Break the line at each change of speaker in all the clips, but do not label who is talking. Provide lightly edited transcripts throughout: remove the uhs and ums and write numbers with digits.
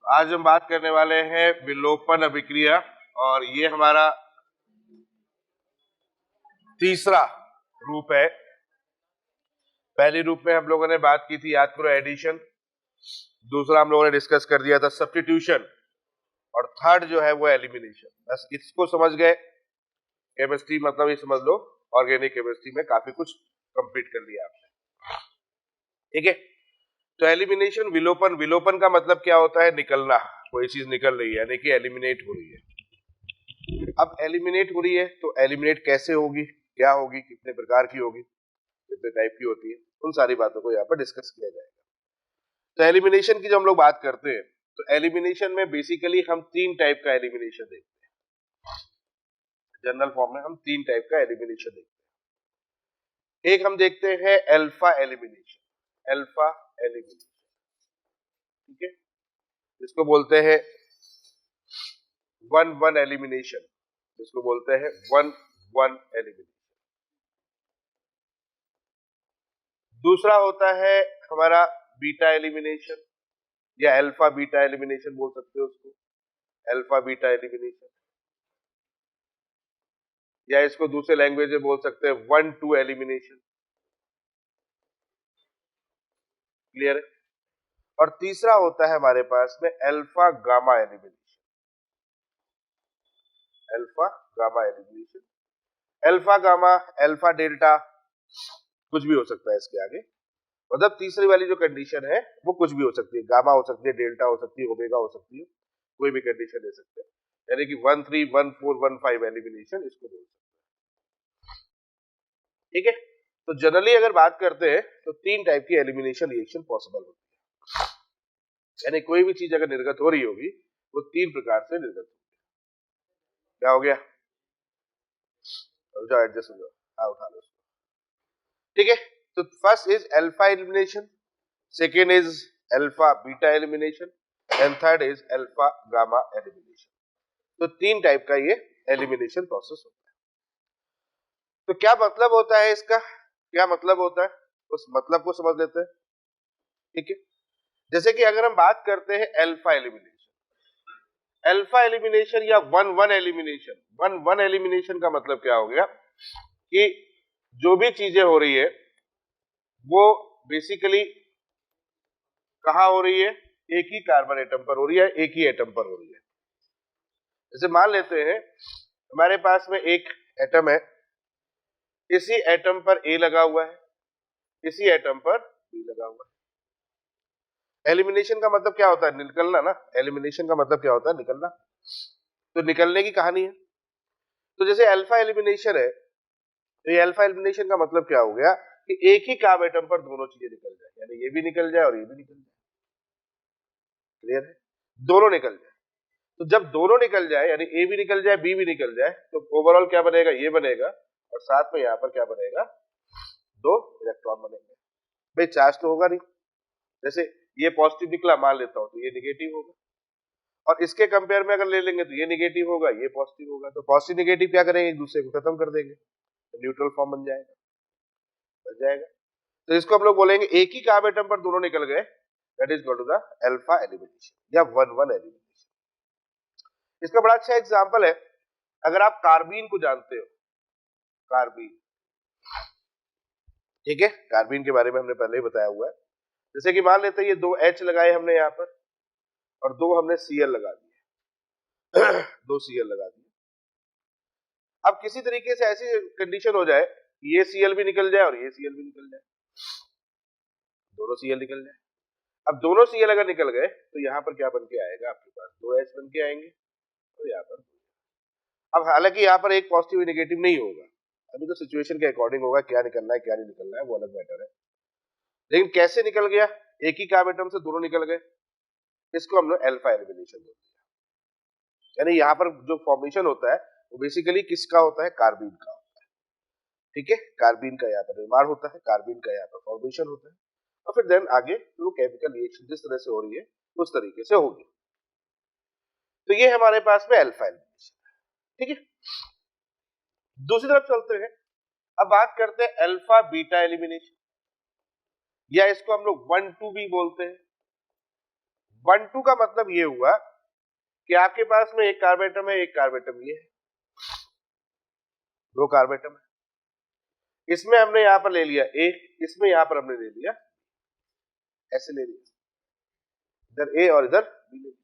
आज हम बात करने वाले हैं विलोपन अभिक्रिया और ये हमारा तीसरा रूप है। पहले रूप में हम लोगों ने बात की थी, याद करो, एडिशन। दूसरा हम लोगों ने डिस्कस कर दिया था सब्स्टिट्यूशन और थर्ड जो है वो एलिमिनेशन। बस इसको समझ गए, केमिस्ट्री मतलब ये समझ लो, ऑर्गेनिक केमिस्ट्री में काफी कुछ कंप्लीट कर लिया आपने। ठीक है, तो एलिमिनेशन, विलोपन। विलोपन का मतलब क्या होता है? निकलना, कोई चीज निकल रही है यानी कि एलिमिनेट हो रही है। अब एलिमिनेट हो रही है तो एलिमिनेट कैसे होगी, क्या होगी, कितने प्रकार की होगी, कितने टाइप की होती है, उन सारी बातों को यहाँ पर डिस्कस किया जाएगा। तो एलिमिनेशन की जब हम लोग बात करते हैं तो एलिमिनेशन में बेसिकली हम तीन टाइप का एलिमिनेशन देखते हैं। जनरल फॉर्म में हम तीन टाइप का एलिमिनेशन देखते हैं। एक हम देखते हैं अल्फा एलिमिनेशन। अल्फा एलिमिनेशन, ठीक है, इसको बोलते हैं 1-1 एलिमिनेशन, इसको बोलते हैं 1-1 एलिमिनेशन। दूसरा होता है हमारा बीटा एलिमिनेशन या अल्फा बीटा एलिमिनेशन बोल सकते हो उसको, अल्फा बीटा एलिमिनेशन, या इसको दूसरे लैंग्वेज में बोल सकते हैं 1-2 एलिमिनेशन। क्लियर है? और तीसरा होता है हमारे पास में alpha gamma elimination. Alpha gamma elimination, alpha gamma, alpha delta, कुछ भी हो सकता है इसके आगे। मतलब तीसरी वाली जो कंडीशन है वो कुछ भी हो सकती है, गामा हो सकती है, डेल्टा हो सकती है, ओमेगा हो सकती है, कोई भी कंडीशन दे सकते हैं। यानी कि 1-3, 1-4, 1-5 एलिमिनेशन इसको बोल सकते हैं। ठीक है, तो जनरली अगर बात करते हैं तो तीन टाइप की एलिमिनेशन रिएक्शन पॉसिबल होती है। यानी कोई भी चीज अगर निर्गत हो रही होगी वो तीन प्रकार से निर्गत होगी। क्या हो गया? जाओ एडजस्ट हो जाओ, हाँ उठा लो। ठीक है, तो first is alpha elimination, second is alpha beta elimination and third is alpha gamma elimination. तो तीन टाइप का ये एलिमिनेशन प्रोसेस होता है। तो क्या मतलब होता है इसका, क्या मतलब होता है, उस मतलब को समझ लेते हैं। ठीक है, जैसे कि अगर हम बात करते हैं अल्फा एलिमिनेशन, अल्फा एलिमिनेशन या 1-1 एलिमिनेशन। 1-1 एलिमिनेशन का मतलब क्या हो गया कि जो भी चीजें हो रही है वो बेसिकली कहां हो रही है? एक ही कार्बन एटम पर हो रही है, एक ही एटम पर हो रही है। जैसे मान लेते हैं हमारे पास में एक एटम है, इसी एटम पर ए लगा हुआ है, इसी एटम पर बी लगा हुआ है। एलिमिनेशन का मतलब क्या होता है? निकलना ना। एलिमिनेशन का मतलब क्या होता है? निकलना। तो निकलने की कहानी है। तो जैसे अल्फा एलिमिनेशन है, तो ये अल्फा एलिमिनेशन का मतलब क्या हो गया कि एक ही कार्ब एटम पर दोनों चीजें निकल जाए, यानी ये भी निकल जाए और ये भी निकल जाए। क्लियर है? दोनों निकल जाए। तो जब दोनों निकल जाए यानी ए भी निकल जाए, बी भी निकल जाए, तो ओवरऑल क्या बनेगा? ये बनेगा और साथ में यहां पर क्या बनेगा? दो इलेक्ट्रॉन बनेंगे। भाई चार्ज तो होगा नहीं, जैसे ये पॉजिटिव निकला मान लेता हूं तो ये निगेटिव होगा, और इसके कंपेयर में अगर ले लेंगे तो ये निगेटिव होगा, ये पॉजिटिव होगा। तो पॉजिटिव निगेटिव क्या करेंगे? एक दूसरे को खत्म कर देंगे, तो न्यूट्रल फॉर्म बन जाएगा। तो इसको हम लोग बोलेंगे एक ही कार्ब एटम पर दोनों निकल गए, that is equal to the alpha elimination या 1-1 एलिमिनेशन। इसका बड़ा अच्छा एग्जांपल है, अगर आप कार्बीन को जानते हो, कार्बीन, ठीक है, कार्बीन के बारे में हमने पहले ही बताया हुआ है। जैसे कि मान लेते हैं ये दो H लगाए हमने यहाँ पर और दो हमने Cl लगा दिए दो Cl लगा दिए। अब किसी तरीके से ऐसी कंडीशन हो जाए ये Cl भी निकल जाए और ये Cl भी निकल जाए, दोनों Cl निकल जाए। अब दोनों Cl अगर निकल गए तो यहाँ पर क्या बन के आएगा? आपके पास दो H बन के आएंगे और यहाँ पर। अब हालांकि यहाँ पर एक पॉजिटिव नेगेटिव नहीं होगा, अभी तो सिचुएशन के अकॉर्डिंग होगा क्या निकलना है क्या नहीं निकलना है, वो अलग मैटर है। लेकिन कैसे निकल गया? एक ही कार्ब एटम से दोनों निकल गए, इसको हमने अल्फा एलिमिनेशन बोल दिया। यानी यहाँ पर जो फॉर्मेशन होता है वो बेसिकली किसका होता है? कार्बीन का होता है। ठीक है, कार्बीन का यहाँ पर निर्माण होता है, कार्बीन का यहाँ पर फॉर्मेशन होता है, और फिर देन आगे जो केमिकल रिएक्शन जिस तरह से हो रही है उस तरीके से होगी। तो ये हमारे पास में अल्फा एलिमिनेशन। ठीक है, दूसरी तरफ चलते हैं, अब बात करते हैं अल्फा बीटा एलिमिनेशन, या इसको हम लोग 1-2 भी बोलते हैं। 1 2 का मतलब ये हुआ कि आपके पास में एक कार्बन एटम है, एक कार्बन एटम ये है, 2 कार्बन एटम है। इसमें हमने यहां पर ले लिया ए, इसमें यहां पर हमने ले लिया, ऐसे ले लिया, इधर ए और इधर बी ले लिया,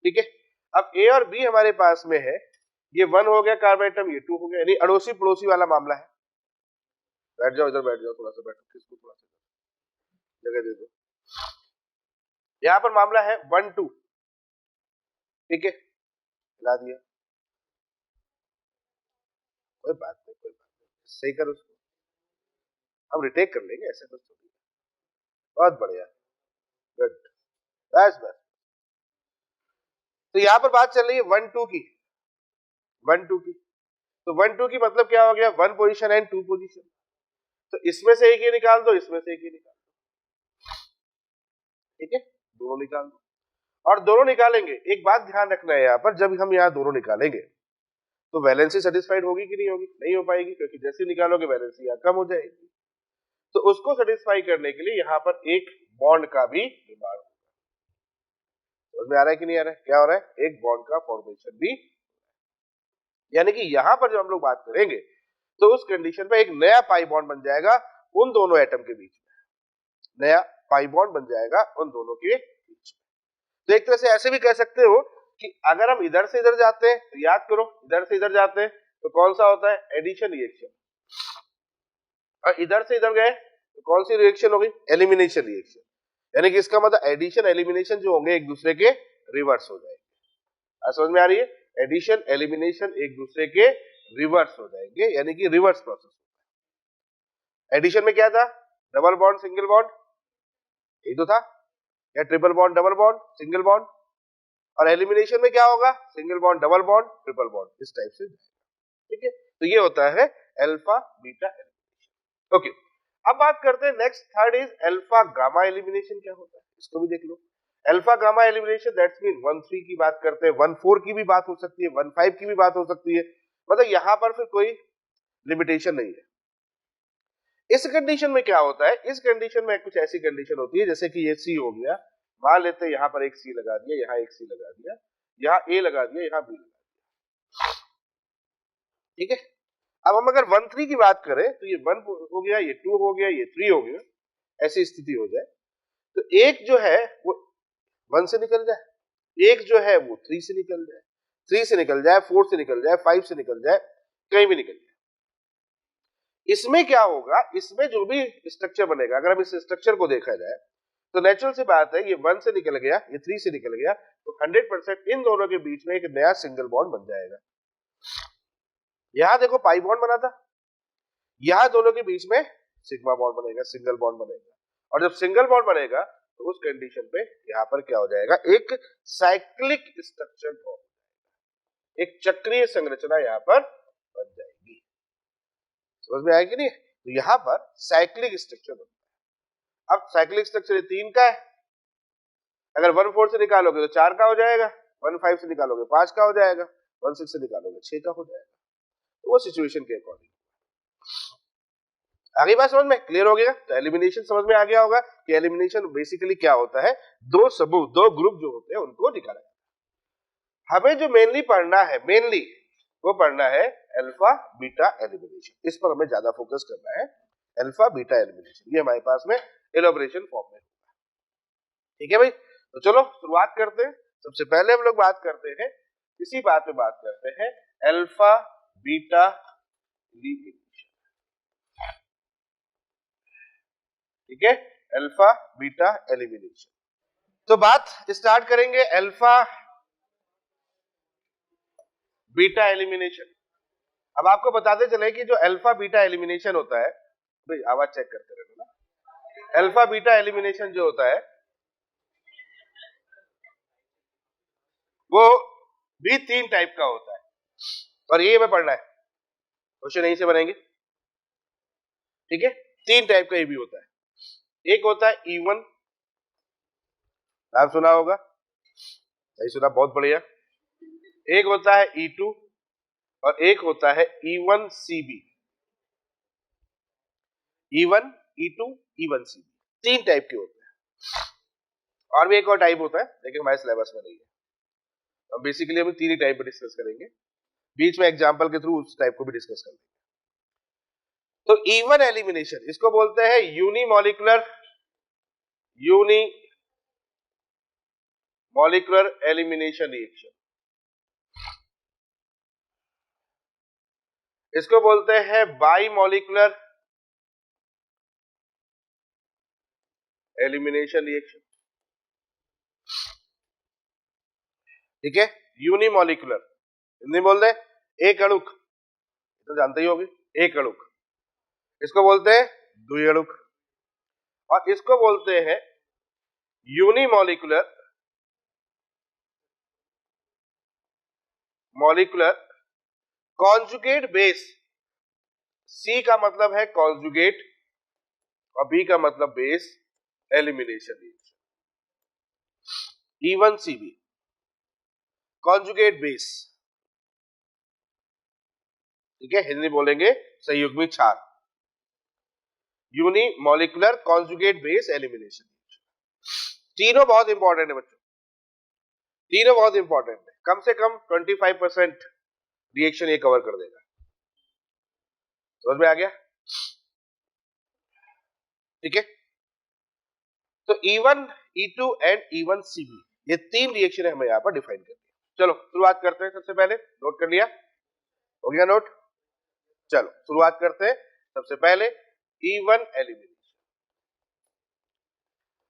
ठीक है। अब ए और बी हमारे पास में है, ये 1 हो गया कार्बन एटम, ये 2 हो गया, यानी अड़ोसी पड़ोसी वाला मामला है। बैठ जाओ, इधर बैठ जाओ, थोड़ा सा बैठो, किसको थोड़ा सा जगह दे दो। यहां पर मामला है 1 2, ठीक है, हिला दिया, कोई बात नहीं, कोई बात नहीं, सही करो उसको, हम रिटेक कर लेंगे, ऐसे कुछ नहीं। बहुत बढ़िया, गुड, बस बस। तो यहां पर बात चल रही है 1 2 की, 1 2 की, तो 1 2 की मतलब क्या हो गया, 1 पोजीशन एंड 2 पोजीशन, तो इसमें से एक ही निकाल दो, इसमें से एक ही निकाल दो, ठीक है, दोनों निकाल दो। और दोनों निकालेंगे, एक बात ध्यान रखना है यहाँ पर, जब हम यहाँ दोनों निकालेंगे तो वैलेंसी सेटिस्फाइड होगी कि नहीं होगी, नहीं हो पाएगी, क्योंकि जैसे निकालोगे वैलेंसी यहाँ कम हो जाएगी। तो उसको सेटिस्फाई करने के लिए यहाँ पर एक बॉन्ड का भी निर्माण होगा। समझ में आ रहा है कि नहीं आ रहा है, क्या हो रहा है, एक बॉन्ड का फॉर्मेशन भी, यानी कि यहाँ पर जब हम लोग बात करेंगे तो उस कंडीशन पे एक नया पाई बॉन्ड बन जाएगा उन दोनों एटम के बीच में, नया पाई बॉन्ड बन जाएगा उन दोनों के बीच में। तो एक तरह से ऐसे भी कह सकते हो कि अगर हम इधर से इधर जाते हैं तो याद करो, इधर से इधर जाते हैं तो कौन सा होता है, एडिशन रिएक्शन, और इधर से इधर गए तो कौन सी रिएक्शन होगी, एलिमिनेशन रिएक्शन, यानी कि इसका मतलब एडिशन एलिमिनेशन जो होंगे एक दूसरे के रिवर्स हो जाएंगे। समझ में आ रही है, एडिशन एलिमिनेशन एक दूसरे के रिवर्स हो जाएंगे, यानी कि रिवर्स प्रोसेस। एडिशन में क्या था, डबल बॉन्ड सिंगल बॉन्ड, यही तो था, या triple bond double bond single bond, और एलिमिनेशन में क्या होगा, single bond double bond triple bond, इस टाइप से, ठीक है। तो ये होता है अल्फा बीटा एलिमिनेशन। ओके, अब बात करते हैं next, third is alpha gamma elimination, क्या होता है इसको भी देख लो। Alpha gamma elimination that's mean 1 3 की बात करते हैं, 1 4 की भी बात हो सकती है, 1 5 की भी बात हो सकती है, मतलब यहां पर फिर कोई लिमिटेशन नहीं है। इस कंडीशन में क्या होता है, इस कंडीशन में कुछ ऐसी कंडीशन होती है जैसे कि ये सी हो गया, मान लेते हैं यहां पर एक सी लगा दिया, यहां एक सी लगा दिया, यहां ए लगा दिया, यहां बी लगा दिया, ठीक है। अब हम अगर 1 3 की बात करें तो ये 1 हो गया, ये 2 हो गया, ये 3 हो गया, ऐसी स्थिति हो जाए तो एक जो है वो 1 से निकल जाए, एक जो है वो 3 से निकल जाए, 3 से निकल जाए, 4 से निकल जाए, 5 से निकल जाए, कहीं भी निकल जाए। इसमें क्या होगा, इसमें जो भी स्ट्रक्चर बनेगा, अगर हम इस स्ट्रक्चर को देखा जाए तो नेचुरल सी बात है, ये 1 से निकल गया, ये 3 से निकल गया, तो 100% इन दोनों के बीच में एक नया सिंगल बॉन्ड बन जाएगा। यहां देखो पाई बॉन्ड बना था, यहां दोनों के बीच में सिग्मा बॉन्ड बनेगा, सिंगल बॉन्ड बनेगा, और जब सिंगल बॉन्ड बनेगा तो उस कंडीशन पे यहां पर क्या हो जाएगा, एक साइक्लिक स्ट्रक्चर फॉर्म, एक चक्रीय संरचना यहां पर बन जाएगी। समझ में आएगी नहीं, तो यहां पर साइक्लिक स्ट्रक्चर बनता है। अब साइक्लिक स्ट्रक्चर 3 का है, अगर 1 4 से निकालोगे तो 4 का हो जाएगा, 1 5 से निकालोगे 5 का हो जाएगा, 1 6 से निकालोगे 6 का हो जाएगा, तो वो सिचुएशन के अकॉर्डिंग। आगे बात समझ में क्लियर हो गया, तो एलिमिनेशन समझ में आ गया होगा कि एलिमिनेशन बेसिकली क्या होता है, दो समूह, दो ग्रुप जो होते हैं उनको निकाला जाता है। हमें जो मेनली पढ़ना है, मेनली वो पढ़ना है अल्फा बीटा एलिमिनेशन, इस पर हमें ज्यादा फोकस करना है, अल्फा बीटा एलिमिनेशन, ये हमारे पास में इलैबोरेशन फॉर्म में, ठीक है भाई। तो चलो शुरुआत करते हैं। सबसे पहले हम लोग बात करते हैं, इसी बात पे बात करते हैं, अल्फा बीटा एलिमिनेशन, ठीक है, अल्फा बीटा एलिमिनेशन। तो बात स्टार्ट करेंगे अल्फा बीटा एलिमिनेशन। अब आपको बताते चले कि जो अल्फा बीटा एलिमिनेशन होता है, भाई आवाज चेक करते रहना ना, अल्फा बीटा एलिमिनेशन जो होता है वो भी 3 टाइप का होता है, और ये हमें पढ़ना है, क्वेश्चन यहीं से बनेंगे, ठीक है। 3 टाइप का ये भी होता है, एक होता है E1, नाम सुना होगा, सही सुना, बहुत बढ़िया। एक होता है E2 और एक होता है E1CB, E1 E2 E1CB, 3 type के होते हैं। और भी एक और टाइप होता है लेकिन हमारे सिलेबस में नहीं है। हम बेसिकली हम तीन ही टाइप पे डिस्कस करेंगे, बीच में एग्जांपल के थ्रू उस टाइप को भी डिस्कस करेंगे। तो इवन एलिमिनेशन इसको बोलते हैं यूनिमॉलिक्यूलर एलिमिनेशन रिएक्शन। इसको बोलते हैं बाइमॉलिक्यूलर एलिमिनेशन रिएक्शन। ठीक है, यूनिमॉलिक्यूलर हिंदी बोल दे एक अणुक, तो जानते ही होगे एक अणुक। इसको बोलते हैं द्विअणुक और इसको बोलते हैं यूनिमॉलिक्यूलर कॉन्जुगेट बेस। सी का मतलब है कॉन्जुगेट और बी का मतलब base elimination reaction. Even CB conjugate base, ठीक है, हिंदी बोलेंगे संयुग्मी क्षार, यूनिमॉलिक्यूलर कॉन्जुगेट बेस एलिमिनेशन। तीनों बहुत इंपॉर्टेंट है बच्चों, तीनों बहुत इंपॉर्टेंट है, कम से कम 25% रिएक्शन ये कवर कर देगा। समझ में आ गया? ठीक है, तो E1, E2 and E1 CB ये तीन रिएक्शन हमें यहां पर डिफाइन करनी है। चलो शुरुआत करते हैं। सबसे पहले नोट कर लिया, हो गया नोट? चलो शुरुआत करते हैं। सबसे पहले E1 एलिमिनेशन।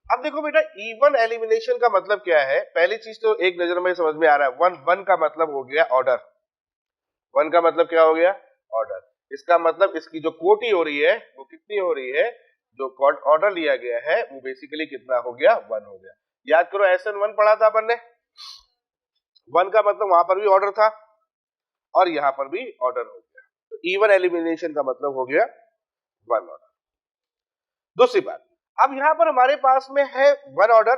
अब देखो बेटा, E1 एलिमिनेशन का मतलब क्या है? पहली चीज तो एक नजर में समझ में आ रहा है, वन का मतलब हो गया ऑर्डर। वन का मतलब क्या हो गया? ऑर्डर। इसका मतलब इसकी जो कोटि हो रही है वो कितनी हो रही है? जो ऑर्डर लिया गया है वो बेसिकली कितना हो गया? 1 हो गया। याद करो SN1 पढ़ा था अपन ने, 1 का मतलब वहां पर भी ऑर्डर था और यहां पर भी ऑर्डर हो गया। तो E1 एलिमिनेशन का मतलब हो गया 1 ऑर्डर। दूसरी बात, अब यहां पर हमारे पास में है 1 ऑर्डर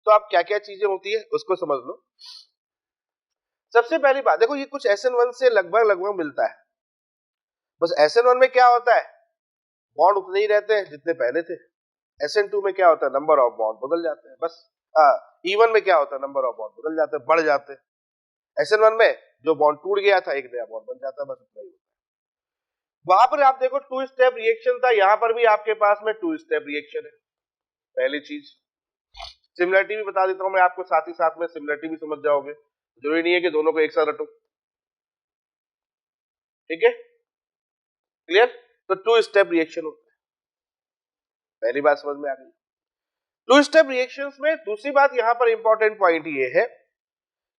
तो अब क्या क्या चीजें होती है उसको समझ लो। सबसे पहली बात देखो, ये कुछ SN1 से लगभग मिलता है। बस SN1 में क्या होता है? बॉन्ड उतने ही रहते हैं जितने पहले थे। SN2 में क्या होता है? नंबर ऑफ बॉन्ड बदल जाते हैं बस। E1 में क्या होता है? नंबर ऑफ बॉन्ड बदल जाते हैं, बढ़ जाते हैं। SN1 में जो बॉन्ड टूट गया था एक नया बॉन्ड बन जाता है, बस उतना ही होता है। वहां पर आप देखो 2 स्टेप रिएक्शन था, यहां पर भी आपके पास में 2 स्टेप रिएक्शन है। पहली चीज, सिमिलरिटी भी बता देता हूं मैं आपको, साथ ही साथ में सिमिलरिटी भी समझ जाओगे। जरूरी नहीं है कि दोनों को एक साथ रटो, ठीक है, क्लियर? तो 2 स्टेप रिएक्शन होता है, पहली बात समझ में आ गई। 2 स्टेप रिएक्शंस में दूसरी बात यहां पर इंपॉर्टेंट पॉइंट ये है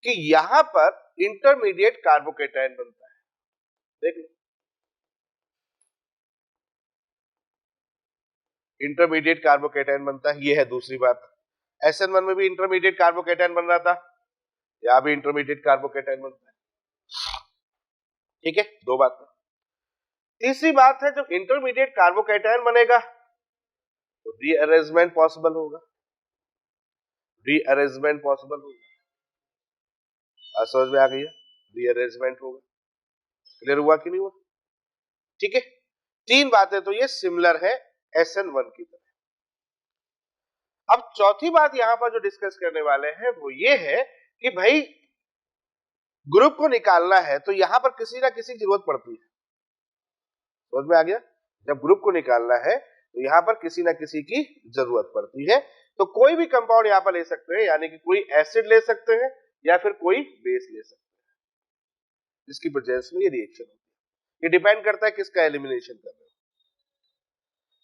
कि यहां पर इंटरमीडिएट कार्बोकेटायन बनता है। देख लो, इंटरमीडिएट कार्बोकेटायन बनता है, ये है दूसरी बात। SN1 में भी इंटरमीडिएट कार्बोकेटायन बन रहा था, यहां भी इंटरमीडिएट कार्बोकेटायन बनता है, ठीक है, दो बात। तीसरी बात है, जब इंटरमीडिएट कार्बोकेटायन बनेगा तो रीअरेंजमेंट पॉसिबल होगा, रीअरेंजमेंट पॉसिबल होगा। समझ में आ गई है? रीअरेंजमेंट होगा। क्लियर हुआ कि नहीं हुआ? ठीक है, तीन बातें तो ये सिमिलर है SN1 की तरह। अब चौथी बात यहां पर जो डिस्कस करने वाले हैं वो ये है कि भाई ग्रुप को निकालना है तो यहां पर किसी ना किसी की जरूरत पड़ती है। समझ में आ गया? जब ग्रुप को निकालना है तो यहां पर किसी ना किसी की जरूरत पड़ती है। तो कोई भी कंपाउंड यहां पर ले सकते हैं, यानी कि कोई एसिड ले सकते हैं या फिर कोई बेस ले सकते हैं, जिसकी प्रेजेंस में ये रिएक्शन होती है। ये डिपेंड करता है किसका एलिमिनेशन कर रहे हो,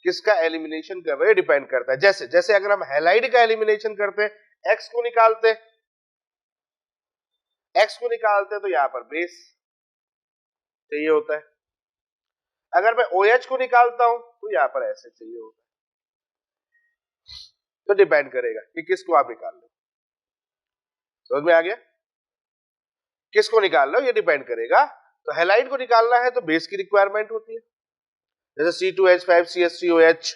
किसका एलिमिनेशन कर रहे हैं डिपेंड करता है। जैसे जैसे अगर हम हैलाइड का एलिमिनेशन करते हैं, एक्स को निकालते तो यहां पर बेस चाहिए होता है। अगर मैं OH को निकालता हूं तो यहां पर एसिड चाहिए होता है। तो डिपेंड करेगा कि किसको आप निकाल लो। समझ में आ गया? किसको निकाल लो ये डिपेंड करेगा। तो हैलाइड को निकालना है तो बेस की रिक्वायरमेंट होती है, जैसे C2H5CH3OH।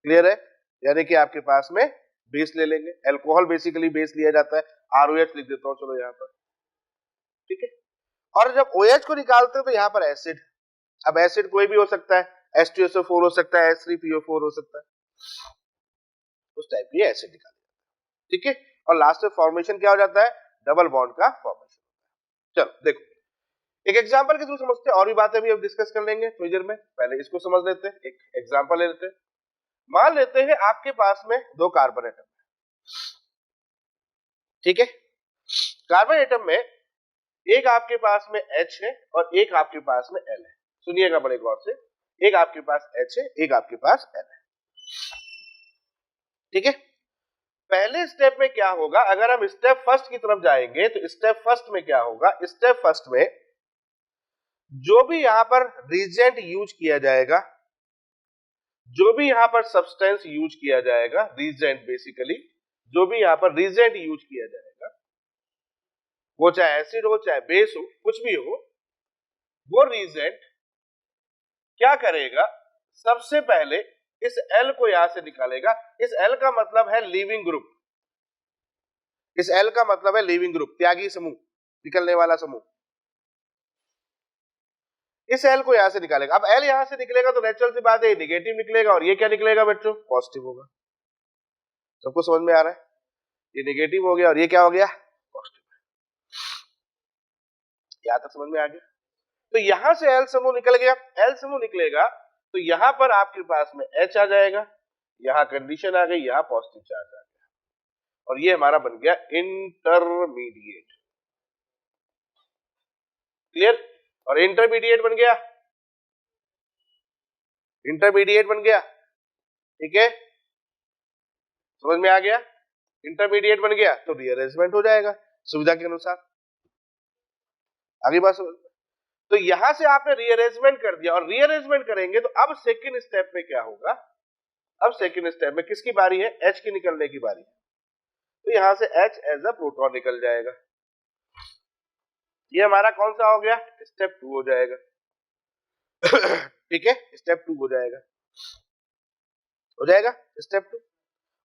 क्लियर है? यानी कि आपके पास में बेस ले लेंगे, अल्कोहल बेसिकली बेस लिया जाता है। ROH लिख देता हूं चलो यहां पर, ठीक है। और जब OH को निकालते हैं तो यहां पर एसिड, अब एसिड कोई भी हो सकता है, H2SO4 हो सकता है, H3PO4 हो सकता है, उस टाइप की एसिड निकाल। ठीक है, और लास्ट में फॉर्मेशन क्या हो जाता है, डबल बॉन्ड का फॉर्मेशन। चलो देखो एक एग्जांपल के थ्रू समझते हैं, और भी बातें भी अब डिस्कस कर लेंगे थोड़ी देर में, पहले इसको समझ लेते हैं, एक एग्जांपल ले लेते हैं। मान लेते हैं आपके पास में दो कार्बन एटम, ठीक है, कार्बन एटम में एक आपके पास में H है और एक आपके पास में L है। सुनिएगा बड़े गौर से, एक आपके पास H है, एक आपके पास L है, ठीक है। पहले स्टेप में क्या होगा, अगर हम स्टेप फर्स्ट की तरफ जाएंगे तो स्टेप फर्स्ट में क्या होगा, स्टेप फर्स्ट में जो भी यहां पर रिजेंट यूज किया जाएगा, जो भी यहां पर सब्सटेंस यूज किया जाएगा, रीजेंट बेसिकली जो भी यहां पर रीजेंट यूज किया जाएगा, वो चाहे एसिड हो चाहे बेस हो कुछ भी हो, वो रीजेंट क्या करेगा, सबसे पहले इस L को यहां से निकालेगा। इस L का मतलब है लिविंग ग्रुप, इस L का मतलब है लिविंग ग्रुप, त्यागी समूह, निकलने वाला समूह। इस L को यहां से निकालेगा। अब L यहां से निकलेगा तो नेचुरल सी बात है निगेटिव निकलेगा, और ये क्या निकलेगा बच्चों, पॉजिटिव होगा। सबको समझ में आ रहा है, ये निगेटिव हो गया और ये क्या हो गया, पॉजिटिव। यहां तक समझ में आ गया। तो यहां से L समूह निकल गया, L समूह निकलेगा तो यहां पर आपके पास में H आ जाएगा, यहां कंडीशन आ गई, यहां पॉजिटिव चार्ज आ गया, और ये हमारा बन गया इंटरमीडिएट। क्लियर, और इंटरमीडिएट बन गया, इंटरमीडिएट बन गया, ठीक है, समझ में आ गया। इंटरमीडिएट बन गया तो रीअरेंजमेंट हो जाएगा सुविधा के अनुसार, आगे बात समझ। तो यहां से आपने रीअरेंजमेंट कर दिया, और रीअरेंजमेंट करेंगे तो अब सेकंड स्टेप में क्या होगा, अब सेकंड स्टेप में किसकी बारी है, H की निकलने की बारी है। तो यहां से H एज अ प्रोटॉन निकल जाएगा, ये हमारा कौन सा हो गया, स्टेप 2 हो जाएगा। ठीक है, स्टेप 2 हो जाएगा, हो जाएगा स्टेप 2,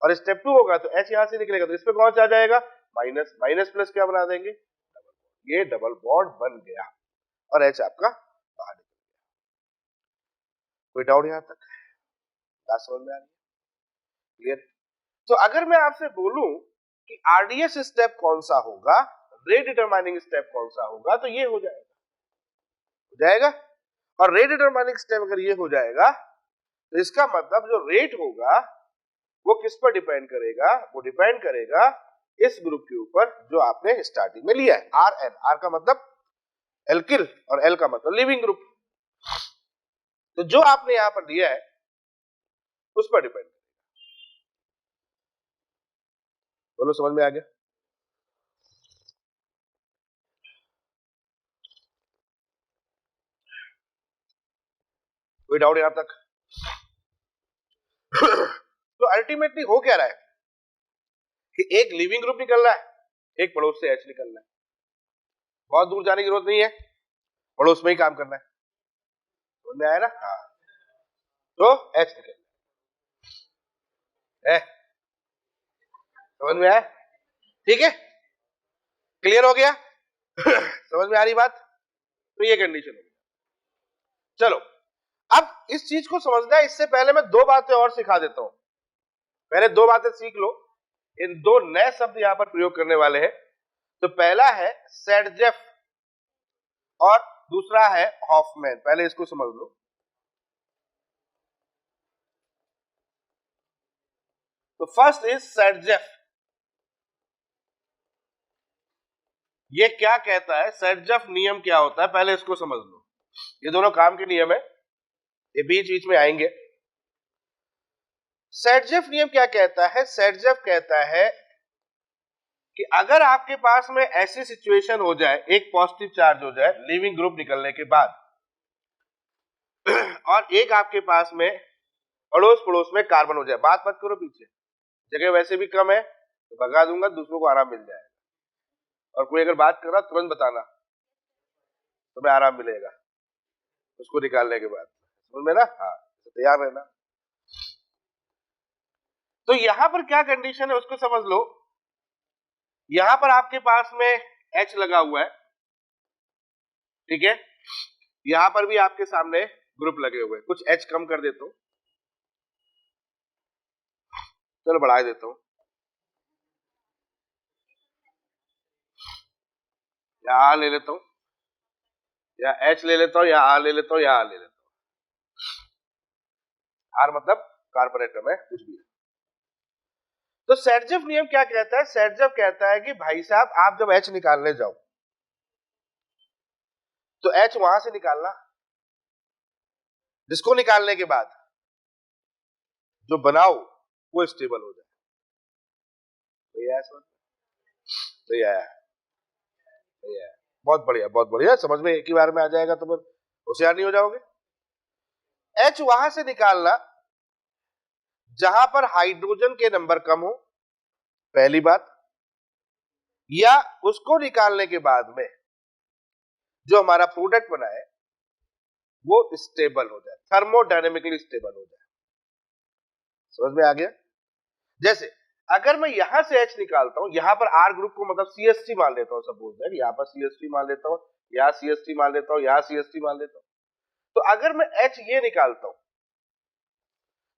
और स्टेप 2 होगा तो H यहां से निकलेगा तो इसमें कौन सा आ जाएगा, माइनस, माइनस प्लस क्या बना देंगे, ये डबल बॉन्ड बन गया, और H आपका बाहर निकल गया। कोई डाउट यहां तक, बात समझ में आ रही है, क्लियर। तो अगर मैं आपसे बोलूं कि RDS स्टेप कौन सा होगा, रेट डिटरमाइनिंग स्टेप कौन सा होगा, तो ये हो जाएगा, हो जाएगा। और रेट डिटरमाइनिंग स्टेप अगर ये हो जाएगा तो इसका मतलब जो रेट होगा वो किस पर डिपेंड करेगा, वो डिपेंड करेगा इस ग्रुप के ऊपर जो आपने स्टार्टिंग में लिया है, RN, R का मतलब एल्किल और L का मतलब लिविंग ग्रुप। तो जो आपने यहां पर लिया है उस पर डिपेंड, बोलो समझ में आ गया। कोई डाउट यहां तक। तो अल्टीमेटली हो क्या रहा है कि एक लिविंग ग्रुप निकल रहा है, एक पड़ोस से H निकल रहा है, बहुत दूर जाने की जरूरत नहीं है, पड़ोस में ही काम करना है, समझ में आया ना, हाँ। तो H निकल है, समझ में आया, ठीक है, क्लियर हो गया। समझ में आ रही बात, तो ये कंडीशन हो गई। चलो अब इस चीज को समझना है, इससे पहले मैं दो बातें और सिखा देता हूं, पहले दो बातें सीख लो, इन दो नए शब्द यहां पर प्रयोग करने वाले हैं। तो पहला है सेडजेफ और दूसरा है हॉफमैन, पहले इसको समझ लो। तो फर्स्ट इज सेडजेफ, ये क्या कहता है, सेडजेफ नियम क्या होता है, पहले इसको समझ लो। ये दोनों काम के नियम है, ये बीच बीच में आएंगे। सेडजेफ नियम क्या कहता है, सेडजेफ कहता है कि अगर आपके पास में ऐसी सिचुएशन हो जाए, एक पॉजिटिव चार्ज हो जाए लिविंग ग्रुप निकलने के बाद, और एक आपके पास में अड़ोस पड़ोस में कार्बन हो जाए, बात मत करो पीछे, जगह वैसे भी कम है तो भगा दूंगा, दूसरों को आराम मिल जाएगा, और कोई अगर बात कर रहा तुरंत बताना, तुम्हें आराम मिलेगा उसको निकालने के बाद, समझ में ना, हाँ, तो तैयार रहना। तो यहां पर क्या कंडीशन है उसको समझ लो। यहां पर आपके पास में H लगा हुआ है, ठीक है, यहां पर भी आपके सामने ग्रुप लगे हुए हैं, कुछ H कम कर देता हूं, चलो बढ़ा देता हूं, या आर ले लेता हूं, या एच ले लेता हूं, या आर ले लेता हूं, या आर ले लेता हूं। आर मतलब कार्बन एटम है, कुछ भी। तो सेडजेफ नियम क्या कहता है? सेडजेफ कहता है कि भाई साहब आप जब एच निकालने जाओ तो एच वहां से निकालना जिसको निकालने के बाद जो बनाओ वो स्टेबल हो जाए। तो ये समझ, तो ये आया, बहुत बढ़िया, बहुत बढ़िया। समझ में एक ही बार में आ जाएगा तो फिर होशियार नहीं हो जाओगे। एच वहां से निकालना जहां पर हाइड्रोजन के नंबर कम हो, पहली बात, या उसको निकालने के बाद में जो हमारा प्रोडक्ट बना है वो स्टेबल हो जाए, थर्मोडायनेमिकली स्टेबल हो जाए। समझ में आ गया? जैसे अगर मैं यहां से H निकालता हूं, यहां पर R ग्रुप को मतलब CH3 मान लेता हूं, सपोज दैट यहां पर CH3 मान लेता हूं, यहां CH3 मान लेता हूं, यहां CH3 मान लेता हूं, तो अगर मैं H ये निकालता हूं,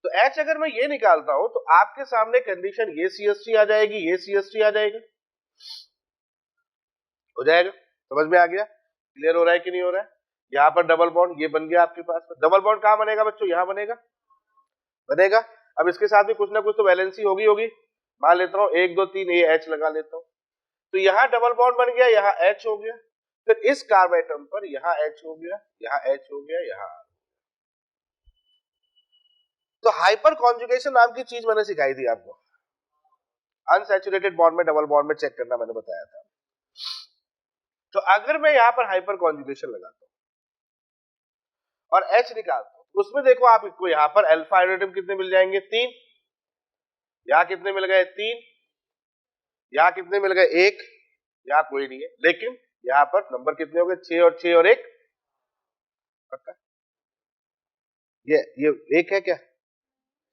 तो H अगर मैं ये निकालता हूं तो आपके सामने कंडीशन ये CH3 आ जाएगी, ये CH3 आ जाएगा, हो जाएगा। समझ में आ गया? क्लियर हो रहा है कि नहीं हो रहा है? यहां पर डबल बॉन्ड ये बन गया आपके पास। डबल बॉन्ड कहां बनेगा बच्चों? यहां बनेगा, बनेगा। अब इसके साथ भी कुछ ना कुछ तो वैलेंसी होगी होगी, मान लेता हूं 1 2 3 ये H लगा लेता हूं, तो यहां डबल बॉन्ड बन गया, यहां H हो गया, फिर इस कार्बन एटम पर यहां H हो गया, यहां H हो गया, यहां। तो हाइपर कॉन्जुगेशन नाम की चीज मैंने सिखाई थी आपको, अनसैचुरेटेड बॉन्ड में डबल बॉन्ड में चेक करना मैंने बताया था। तो अगर मैं यहां पर हाइपर कॉन्जुगेशन लगाता हूं और H निकालता हूं, उसमें देखो आपको यहां पर अल्फा हाइड्रोजन कितने मिल जाएंगे? 3। यहां कितने मिल गए? 3। यहां कितने मिल गए? 1। यहां कोई नहीं है, लेकिन यहां पर नंबर कितने हो गए? 6 और 6 और 1, पक्का? ये 1 है क्या?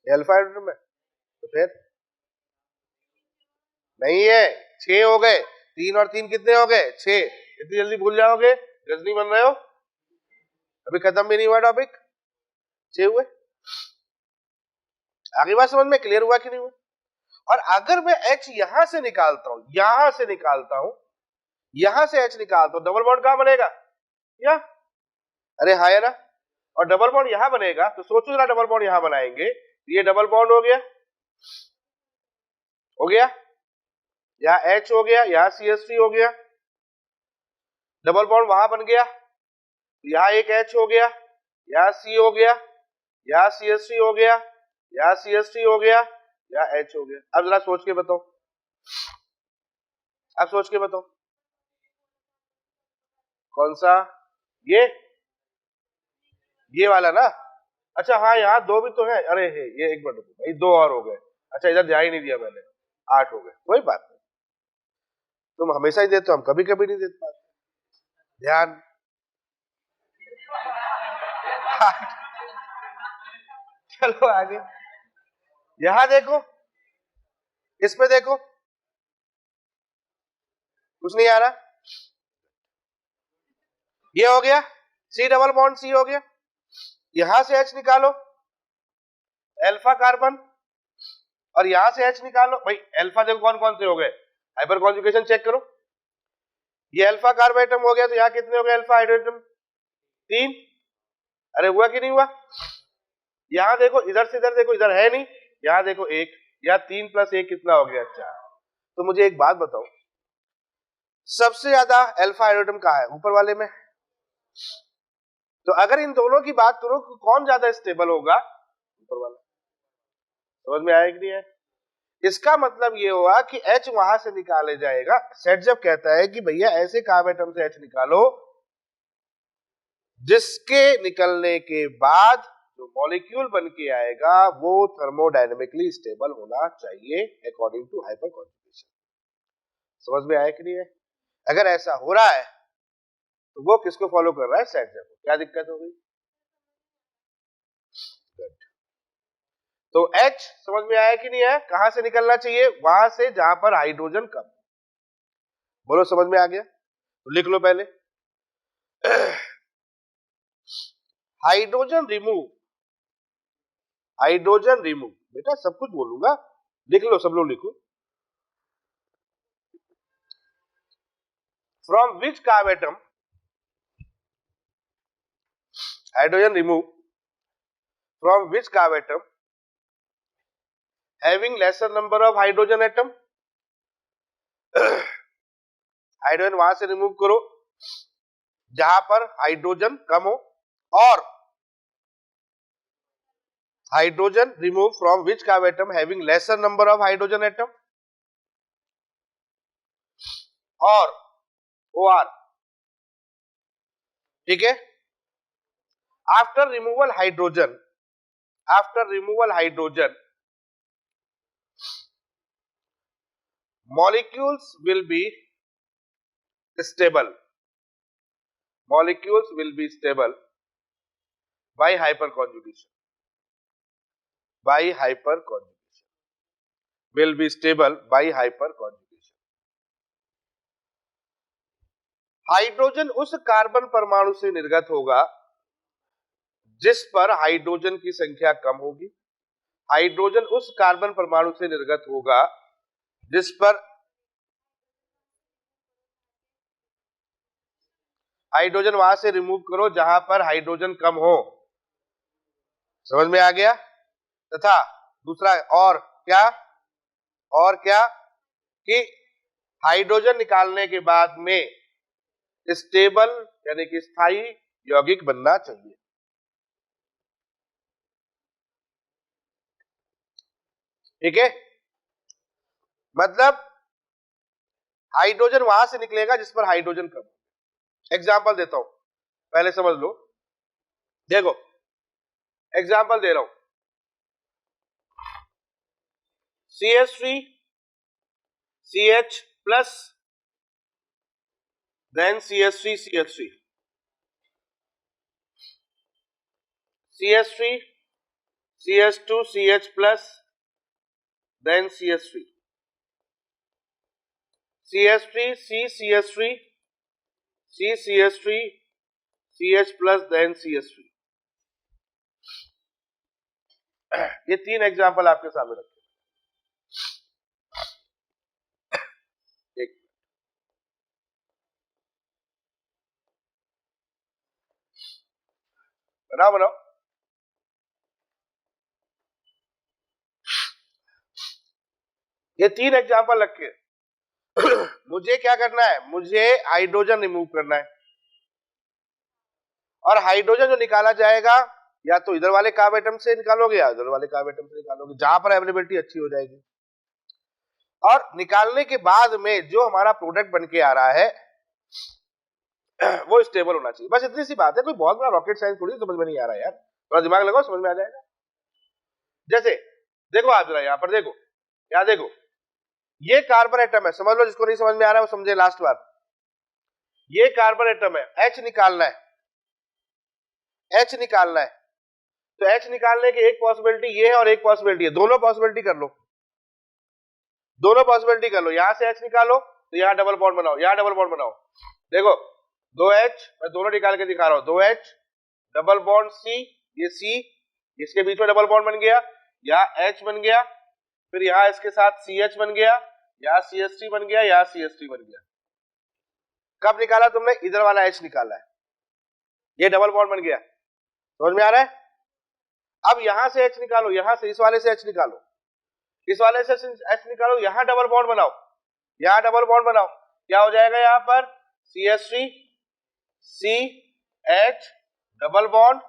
ये अल्फा हाइड्रोजन है, तो फिर नहीं है, 6 हो गए। 3 और 3 कितने हो गए? 6। इतनी जल्दी भूल जाओगे? गजनी बन रहे हो? अभी खत्म भी नहीं हुआ टॉपिक, 6 हुए। आगे बात समझ में क्लियर हुआ कि नहीं हुआ? और अगर मैं H यहां से निकालता हूं, यहां से निकालता हूं, यहां से H निकालता हूं, डबल बॉन्ड कहां बनेगा? या अरे हाँ है ना? और डबल बॉन्ड यहां बनेगा, तो सोचो जरा, डबल बॉन्ड यहां बनाएंगे, ये डबल बॉन्ड हो गया, हो गया, यहां H हो गया, यहां CH3 हो गया, डबल बॉन्ड वहां बन गया, यहां एक H हो गया, यहां C हो गया, यहां CH3 हो गया, यहां CH3 हो गया, यहां H हो गया। अब जरा सोच के बताओ, अब सोच के बताओ कौन सा? ये वाला ना? अच्छा हाँ, यहाँ 2 भी तो है। अरे है, ये एक मिनट भाई, 2 और हो गए। अच्छा इधर ध्यान ही नहीं दिया मैंने, 8 हो गए। कोई बात नहीं, तुम हमेशा ही देते हो, हम कभी कभी नहीं देते पाते ध्यान। चलो आगे, यहां देखो, इसमें देखो, कुछ नहीं आ रहा। ये हो गया, C डबल बॉन्ड C हो गया, यहां से H निकालो, अल्फा कार्बन, और यहां से H निकालो। भाई अल्फा देखो कौन कौन से हो गए, हाइपर कॉन्जुगेशन चेक करो। ये अल्फा कार्बोएटम हो गया, तो यहां कितने हो गए अल्फा हाइड्रोजन? 3। अरे हुआ कि नहीं हुआ? यहां देखो, इधर से इधर देखो, इधर है नहीं, यहां देखो 1, या 3 + 1 कितना हो गया? 4। तो मुझे एक बात बताओ, सबसे ज्यादा अल्फा हाइड्रोजन कहां है? ऊपर वाले में। तो अगर इन दोनों की बात करो, कौन ज्यादा स्टेबल होगा? ऊपर वाला। समझ में आया कि नहीं है? इसका मतलब ये हुआ कि H वहां से निकाले जाएगा। सेट जब कहता है कि भैया ऐसे कार्बोएटम से H निकालो जिसके निकलने के बाद जो मॉलिक्यूल बन के आएगा वो थर्मोडायनेमिकली स्टेबल होना चाहिए अकॉर्डिंग टू हाइपर कॉन्जुगेशन। समझ में आया कि नहीं है? अगर ऐसा हो रहा है तो वो किसको फॉलो कर रहा है? सेट जब। क्या दिक्कत हो गई? तो H समझ में आया कि नहीं है? कहां से निकलना चाहिए? वहां से जहां पर हाइड्रोजन कम। बोलो समझ में आ गया? तो लिख लो पहले, हाइड्रोजन रिमूव, हाइड्रोजन रिमूव। बेटा सब कुछ बोलूंगा, लिख लो, सब लोग लिखो। From which carb atom hydrogen remove from which carb atom having laser number of hydrogen atom, hydrogen वहां से रिमूव करो जहां पर हाइड्रोजन कम हो, और hydrogen remove from which carb atom having laser number of hydrogen atom, और OR, ठीक है। After removal hydrogen molecules will be stable by hyperconjugation hydrogen उस कार्बन परमाणु से निर्गत होगा जिस पर हाइड्रोजन की संख्या कम होगी, हाइड्रोजन उस कार्बन परमाणु से निर्गत होगा जिस पर हाइड्रोजन वहां से रिमूव करो जहां पर हाइड्रोजन कम हो, समझ में आ गया। तथा दूसरा और क्या कि हाइड्रोजन निकालने के बाद में स्टेबल यानी कि स्थायी यौगिक बनना चाहिए। ठीक है, मतलब हाइड्रोजन वहां से निकलेगा जिस पर हाइड्रोजन कम हो। एग्जाम्पल देता हूं, पहले समझ लो। देखो एग्जाम्पल दे रहा हूं, CH3 CH plus then CH3 CH3 CH3 CH2 CH plus then CH3 CH3 C CH3 C CH3 CH plus then CH3। ये तीन एग्जाम्पल आपके सामने रखे। एक बनाओ ये तीन एग्जाम्पल रखे। मुझे क्या करना है, मुझे हाइड्रोजन रिमूव करना है, और हाइड्रोजन जो निकाला जाएगा या तो इधर वाले कार्ब एटम से निकालोगे या इधर वाले कार्ब एटम से निकालोगे, जहां पर अवेलेबिलिटी अच्छी हो जाएगी। और निकालने के बाद में जो हमारा प्रोडक्ट बन के आ रहा है वो स्टेबल होना चाहिए। बस इतनी सी बात है, कोई बहुत बड़ा रॉकेट साइंस थोड़ी समझ में नहीं आ रहा है यार, थोड़ा दिमाग लगाओ समझ में आ जाएगा। जैसे देखो आप जरा यहां पर देखो, क्या देखो, ये कार्बन एटम है, समझ लो, जिसको नहीं समझ में आ रहा है वो समझे लास्ट बार। ये कार्बन एटम है, H निकालना है, H निकालना है, तो H निकालने की एक पॉसिबिलिटी ये है और एक पॉसिबिलिटी है, दोनों पॉसिबिलिटी कर लो, दोनों पॉसिबिलिटी कर लो। यहां से H निकालो तो यहां डबल बॉन्ड बनाओ, यहां डबल बॉन्ड बनाओ। देखो 2H मैं दोनों निकाल के दिखा रहा हूं, 2H डबल बॉन्ड C, ये C, इसके बीच में डबल बॉन्ड बन गया, यहाँ H बन गया, फिर यहाँ इसके साथ CH बन गया, यहाँ CH3 बन गया, यहाँ CH3 बन गया। कब निकाला तुमने, इधर वाला H निकाला है, ये डबल बॉन्ड बन गया, समझ में आ रहा है। अब यहां से H निकालो, यहां से इस वाले से H निकालो, इस वाले से H निकालो, यहां डबल बॉन्ड बनाओ, यहां डबल बॉन्ड बनाओ, क्या हो जाएगा यहाँ पर CH3 CH डबल बॉन्ड,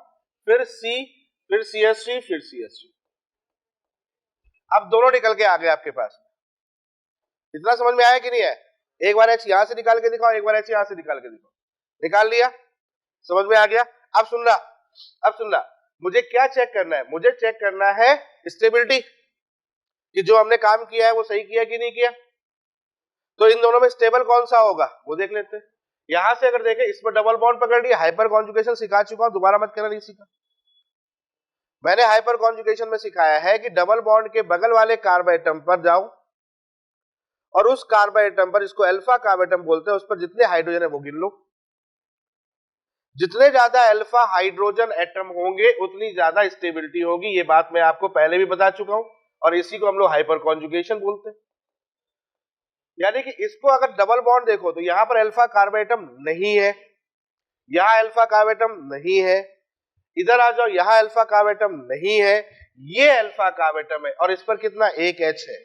फिर C, फिर CH3, फिर CH3। अब दोनों निकल के आ गए आपके पास। इतना समझ में आया कि नहीं है? एक बार H यहां से निकाल के दिखाओ, एक बार H यहां से निकाल के दिखाओ। निकाल लिया, समझ में आ गया। अब सुनना, मुझे क्या चेक करना है, मुझे चेक करना है स्टेबिलिटी, कि जो हमने काम किया है वो सही किया कि नहीं किया। तो इन दोनों में स्टेबल कौन सा होगा वो देख लेते हैं। यहां से अगर देखें, इसमें डबल बॉन्ड पकड़ लिया, हाइपर कॉन्जुगेशन सिखा चुका हूं, दोबारा मत करना, नहीं सीखा मैंने। हाइपर कॉन्जुगेशन में सिखाया है कि डबल बॉन्ड के बगल वाले कार्ब एटम पर जाओ और उस कार्ब एटम पर, इसको अल्फा कार्ब एटम बोलते हैं, उस पर जितने हाइड्रोजन है वो गिन लो। जितने ज्यादा अल्फा हाइड्रोजन एटम होंगे उतनी ज्यादा स्टेबिलिटी होगी, ये बात मैं आपको पहले भी बता चुका हूं, और इसी को हम लोग हाइपर कॉन्जुगेशन बोलते हैं। यानी कि इसको अगर डबल बॉन्ड देखो तो यहां पर अल्फा कार्बन एटम नहीं है, यहां अल्फा कार्बन एटम नहीं है, इधर आ जाओ यहां अल्फा कार्बन एटम नहीं है, ये अल्फा कार्बन एटम है और इस पर कितना एक H है।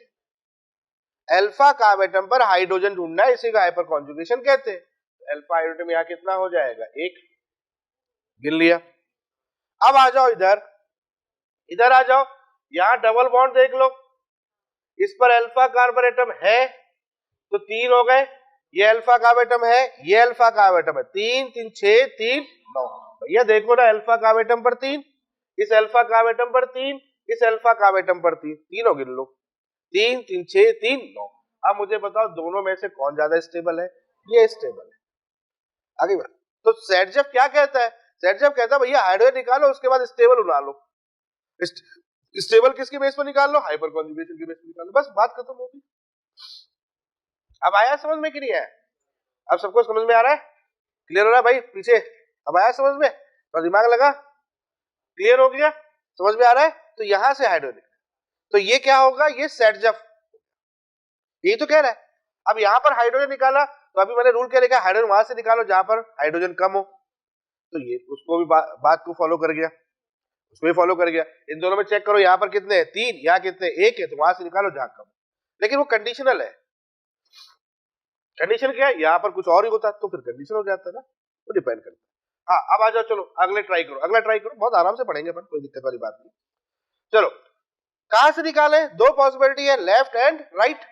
अल्फा कार्बन एटम पर हाइड्रोजन ढूंढना है, इसी का हाइपर कॉन्जुगेशन कहते हैं। अल्फा हाइड्रोजन यहां कितना हो जाएगा, एक, गिन लिया। अब आ जाओ इधर, इधर आ जाओ, यहां डबल बॉन्ड देख लो, इस पर अल्फा कार्बन एटम है तो तीन हो गए, ये अल्फा कार्बन एटम है, ये अल्फा कार्बन एटम है, तीन तीन छह, तीन नौ। भैया देखो ना, अल्फा कार्बन एटम पर तीन, इस अल्फा कार्बन एटम पर तीन, इस अल्फा कार्बन एटम पर तीन, तीनों गिन लो, तीन तीन छह, तीन नौ। अब मुझे बताओ दोनों में से कौन ज्यादा स्टेबल है, ये स्टेबल है। आगे बढ़, तो सेटजेफ क्या कहता है, सेटजेफ कहता है भैया हाइड्रोजन निकालो उसके बाद स्टेबल बना लो। स्टेबल किसके बेस पर निकाल लो, हाइपर कॉन्जुगेशन के बेस पर निकाल लो, बस बात खत्म होगी। अब आया समझ में कि नहीं आया, अब सबको समझ में आ रहा है, क्लियर हो रहा है भाई पीछे, अब आया समझ में, तो दिमाग लगा, क्लियर हो गया, समझ में आ रहा है। तो यहां से हाइड्रोजन, तो ये क्या होगा, ये सेटजेफ, यही तो कह रहा है। अब यहां पर हाइड्रोजन निकाला तो अभी मैंने रूल क्या लिखा, हाइड्रोजन वहां से निकालो जहां पर हाइड्रोजन कम हो, तो ये उसको भी बात को फॉलो कर गया, उसको भी फॉलो कर गया। इन दोनों में चेक करो, यहाँ पर कितने हैं, तीन, यहाँ कितने, एक है, तो वहां से निकालो जहां कम। लेकिन वो कंडीशनल है, कंडीशन क्या है, यहाँ पर कुछ और ही होता तो फिर कंडीशन हो जाता ना, तो डिपेंड करता है। हाँ अब आ जाओ, चलो अगले ट्राई करो, अगला ट्राई करो, बहुत आराम से पढ़ेंगे अपन, कोई दिक्कत वाली बात नहीं। चलो कहां से निकालें, दो पॉसिबिलिटी है, लेफ्ट एंड राइट।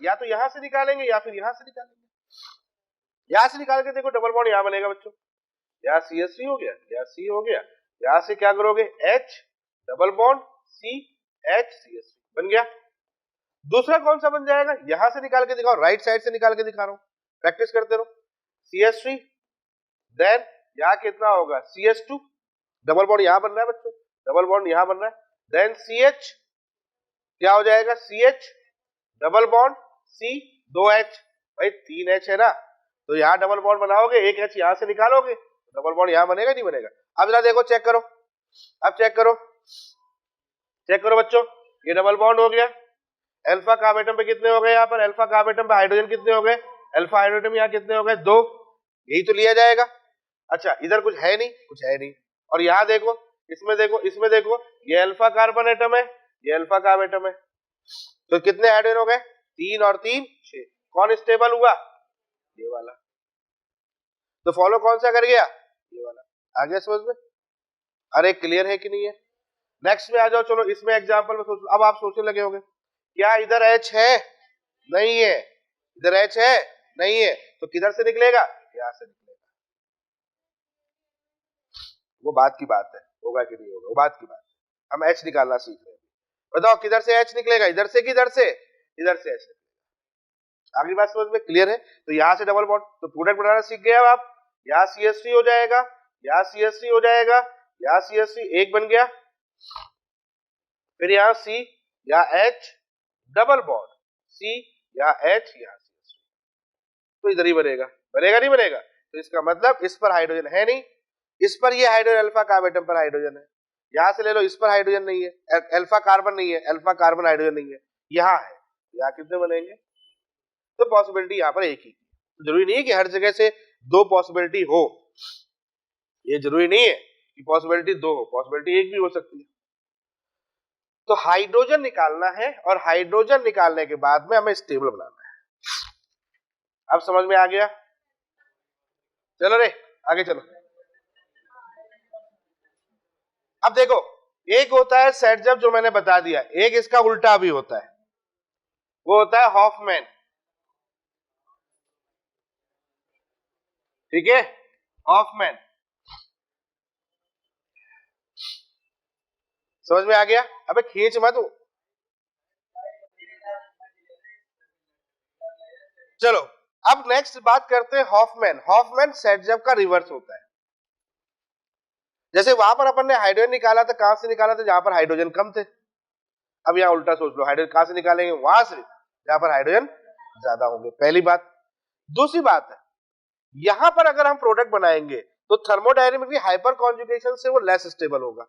या तो यहां से निकालेंगे या फिर यहां से निकालेंगे। यहां से निकाल के देखो डबल बॉन्ड यहां बनेगा बच्चों, यहाँ CH3 हो गया, यहाँ C हो गया, यहां से क्या करोगे H double bond C H CH3 बन गया। दूसरा कौन सा बन जाएगा, यहां से निकाल के दिखाओ, राइट साइड से निकाल के दिखा रहा हूं, प्रैक्टिस करते रहो। CH3 देन यहां कितना होगा CH2, डबल बॉन्ड यहां बन रहा है बच्चों, डबल बॉन्ड यहां बन रहा है, देन CH क्या हो जाएगा CH double bond C 2H, भाई 3H है ना, तो यहां डबल बॉन्ड बनाओगे, एक H यहां से निकालोगे, डबल बॉन्ड यहां बनेगा नहीं बनेगा। अब जरा देखो, चेक करो, अब चेक करो, चेक करो बच्चों, ये डबल बॉन्ड हो गया, अल्फा कार्बन एटम पे कितने हो गए, यहाँ पर अल्फा कार्बन एटम पे हाइड्रोजन कितने हो गए, अल्फा हाइड्रोजन यहाँ कितने हो गए, दो, यही तो लिया जाएगा। अच्छा इधर कुछ है नहीं, कुछ है नहीं, और यहाँ देखो, इसमें देखो, इसमें देखो, ये अल्फा कार्बन एटम है, ये अल्फा कार्बन एटम है, तो कितने हाइड्रोजन हो गए, तीन और तीन छह, कौन स्टेबल हुआ, ये वाला, तो फॉलो कौन सा कर गया, ये वाला। आगे समझ में, अरे क्लियर है कि नहीं है। नेक्स्ट में आ जाओ, चलो इसमें एग्जांपल में सोच, अब आप सोचने लगे होंगे क्या इधर H है, नहीं है, इधर H है, नहीं है, तो किधर से निकलेगा, यहां से निकलेगा। वो बात की बात है, होगा कि नहीं होगा वो बात की बात है, हम H निकालना सीख रहे हैं। बताओ किधर से H निकलेगा, इधर से, किधर से, इधर से H निकलेगा। अगली बात समझ में क्लियर है। तो यहां से डबल बॉन्ड, तो प्रोडक्ट बनाना सीख गए अब आप, यहाँ CH3 हो जाएगा, यहाँ CH3 हो जाएगा, यहाँ CH3 एक बन गया, फिर यहाँ C, यहाँ H डबल बॉन्ड C, यहाँ H, यहाँ CH3, तो इधर ही बनेगा, बनेगा नहीं बनेगा। तो इसका मतलब इस पर हाइड्रोजन है नहीं, इस पर ये हाइड्रोजन अल्फा कार्बन एटम पर हाइड्रोजन है, यहां से ले लो, इस पर हाइड्रोजन नहीं है, अल्फा कार्बन नहीं है, अल्फा कार्बन हाइड्रोजन नहीं है, यहाँ है, यहाँ कितने बनेंगे, तो पॉसिबिलिटी यहाँ पर एक ही। जरूरी नहीं है कि हर जगह से दो पॉसिबिलिटी हो, ये जरूरी नहीं है कि पॉसिबिलिटी दो हो, पॉसिबिलिटी एक भी हो सकती है। तो हाइड्रोजन निकालना है और हाइड्रोजन निकालने के बाद में हमें स्टेबल बनाना है। अब समझ में आ गया, चलो रे आगे चलो। अब देखो, एक होता है सेटजेफ जो मैंने बता दिया, एक इसका उल्टा भी होता है, वो होता है हॉफमैन, ठीक है, हॉफमैन, समझ में आ गया। अबे खींच मत, चलो अब नेक्स्ट बात करते हैं हॉफमैन। हॉफमैन सेटजेफ का रिवर्स होता है। जैसे वहां पर अपन ने हाइड्रोजन निकाला था, कहां से निकाला था, जहां पर हाइड्रोजन कम थे। अब यहाँ उल्टा सोच लो, हाइड्रोजन कहां से निकालेंगे, वहां से जहां पर हाइड्रोजन ज्यादा होंगे, पहली बात। दूसरी बात है, यहां पर अगर हम प्रोडक्ट बनाएंगे तो थर्मोडायनेमिकली हाइपर कॉन्जुगेशन से वो लेस स्टेबल होगा।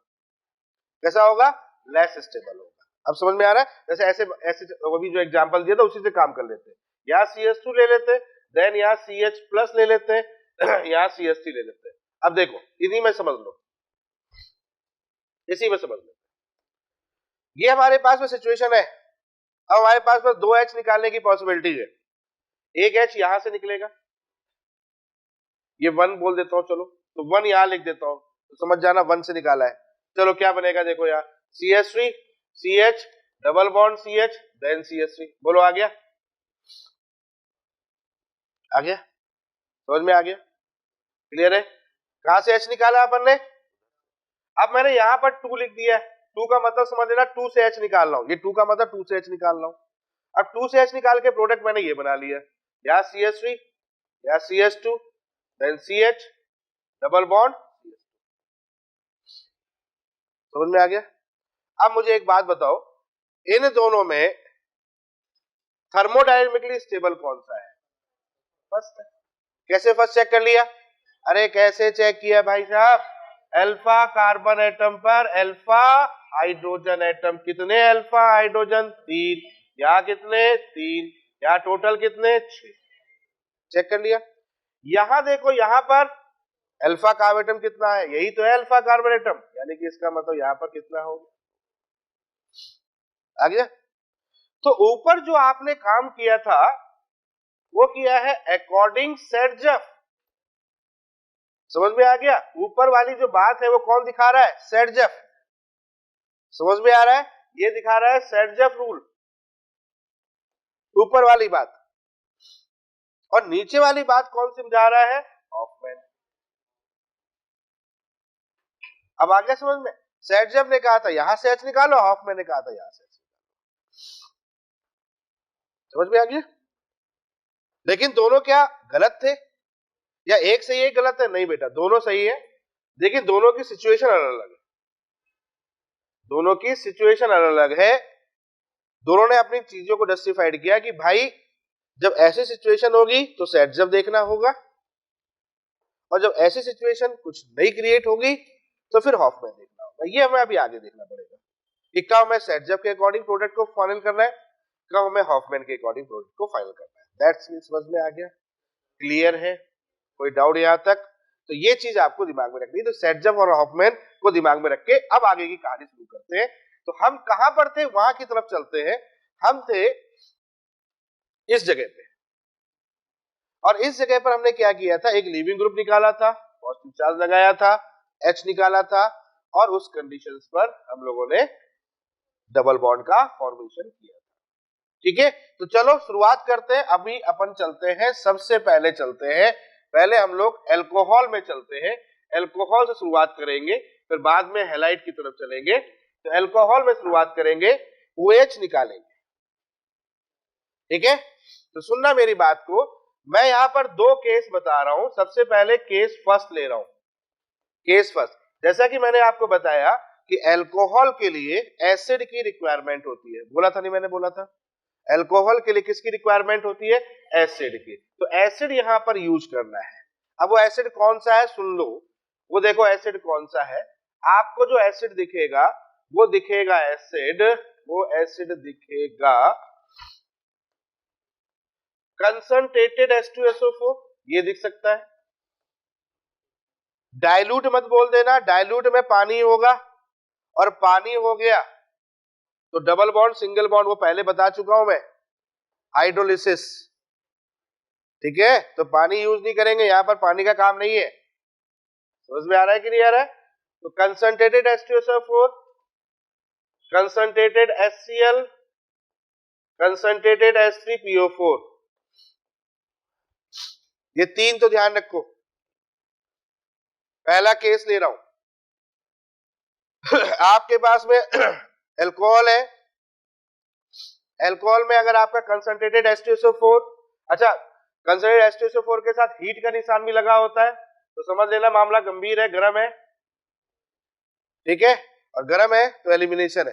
कैसा होगा, लेस स्टेबल होगा। अब समझ में आ रहा है, जैसे ऐसे ऐसे अभी जो एग्जांपल दिया था उसी से काम कर लेते हैं। यहाँ CH2 ले लेते, देन यहाँ CH प्लस ले लेते, यहाँ CH3 ले लेते। अब देखो इन्हीं में समझ लो, इसी में समझ लो, ये हमारे पास में सिचुएशन है। अब हमारे पास में 2H निकालने की पॉसिबिलिटी है। एक H यहां से निकलेगा, ये 1 बोल देता हूं, चलो तो 1 यहां लिख देता हूं, तो समझ जाना 1 से निकाला है। चलो क्या बनेगा देखो यार, CH3 CH double bond CH then CH3, बोलो आ गया, आ गया, समझ में आ गया, क्लियर है। कहां से H निकाला अपन ने, अब मैंने यहां पर 2 लिख दिया है, 2 का मतलब समझ लेना 2 से H निकाल रहा हूं, ये 2 का मतलब 2 से H निकाल रहा हूं। अब 2 से H निकाल के प्रोडक्ट मैंने ये बना लिया, यहाँ CH3 यहाँ CH2 then CH double bond, समझ में आ गया। अब मुझे एक बात बताओ, इन दोनों में थर्मोडायनेमिकली स्टेबल कौन सा है, फर्स्ट है। कैसे फर्स्ट चेक कर लिया, अरे कैसे चेक किया भाई साहब, अल्फा कार्बन एटम पर अल्फा हाइड्रोजन एटम, कितने अल्फा हाइड्रोजन 3, यहाँ कितने 3, यहाँ टोटल कितने 6, चेक कर लिया। यहां देखो यहां पर अल्फा कार्बन एटम कितना है, यही तो है अल्फा कार्बन एटम, यानी कि इसका मतलब यहां पर कितना होगा, आ गया। तो ऊपर जो आपने काम किया था वो किया है अकॉर्डिंग सेटजफ, समझ में आ गया। ऊपर वाली जो बात है वो कौन दिखा रहा है, सेटजफ, समझ में आ रहा है, ये दिखा रहा है सेटजफ रूल, ऊपर वाली बात। और नीचे वाली बात कौन समझा रहा है, हॉफमैन। अब आ गया समझ में, सेटजफ ने कहा था यहां से H निकालो, हॉफमैन ने कहा था यहां से H निकालो, समझ में आ गया। लेकिन दोनों क्या गलत थे, या एक सही है गलत है, नहीं बेटा दोनों सही है, लेकिन दोनों की सिचुएशन अलग अलग है, दोनों की सिचुएशन अलग अलग है। दोनों ने अपनी चीजों को जस्टिफाइड किया कि भाई जब ऐसी सिचुएशन होगी तो सेटजफ देखना होगा, और जब ऐसी सिचुएशन कुछ नई क्रिएट होगी तो फिर हॉफमैन देखना होगा। ये हमें अभी आगे देखना पड़ेगा कि कब हमें सेटजफ के अकॉर्डिंग प्रोडक्ट को फाइनल करना है, कब हमें हॉफमैन के अकॉर्डिंग प्रोडक्ट को फाइनल करना है। दैट्स मीन समझ में आ गया, क्लियर है, कोई डाउट यहां तक, तो ये चीज आपको दिमाग में रखनी है। तो सेटजफ और हॉफमैन को दिमाग में रख के अब आगे की कहानी शुरू करते हैं। तो हम कहां पर थे, वहां की तरफ चलते हैं। हम थे इस जगह पे, और इस जगह पर हमने क्या किया था, एक लीविंग ग्रुप निकाला था, पॉजिटिव चार्ज लगाया था, H निकाला था, और उस कंडीशंस पर हम लोगों ने डबल बॉन्ड का फॉर्मेशन किया था, ठीक है। तो चलो शुरुआत करते हैं। अभी अपन चलते हैं, सबसे पहले चलते हैं, पहले हम लोग अल्कोहल में चलते हैं, अल्कोहल से शुरुआत करेंगे, फिर बाद में हैलाइड की तरफ चलेंगे। तो अल्कोहल में शुरुआत करेंगे, OH निकालेंगे, ठीक है। तो सुनना मेरी बात को, मैं यहां पर 2 केस बता रहा हूं। सबसे पहले केस फर्स्ट ले रहा हूं, केस फर्स्ट। जैसा कि मैंने आपको बताया कि अल्कोहल के लिए एसिड की रिक्वायरमेंट होती है, बोला था नहीं, मैंने बोला था अल्कोहल के लिए किसकी रिक्वायरमेंट होती है, एसिड की। तो एसिड यहां पर यूज करना है। अब वो एसिड कौन सा है सुन लो, वो देखो एसिड कौन सा है। आपको जो एसिड दिखेगा वो दिखेगा एसिड, वो एसिड दिखेगा कंसंट्रेटेड H2SO4, ये दिख सकता है। डाइल्यूट मत बोल देना, डाइल्यूट में पानी होगा, और पानी हो गया तो डबल बॉन्ड सिंगल बॉन्ड, वो पहले बता चुका हूं मैं, हाइड्रोलिसिस, ठीक है। तो पानी यूज नहीं करेंगे, यहां पर पानी का काम नहीं है, समझ में आ रहा है कि नहीं आ रहा है। तो concentrated H2SO4, concentrated HCl, concentrated H3PO4, ये 3 तो ध्यान रखो। पहला केस ले रहा हूं, आपके पास में अल्कोहल है, अल्कोहल में अगर आपका कंसंट्रेटेड H2SO4, अच्छा कंसंट्रेटेड H2SO4 के साथ हीट का निशान भी लगा होता है, तो समझ लेना मामला गंभीर है, गर्म है, ठीक है। और गर्म है तो एलिमिनेशन है,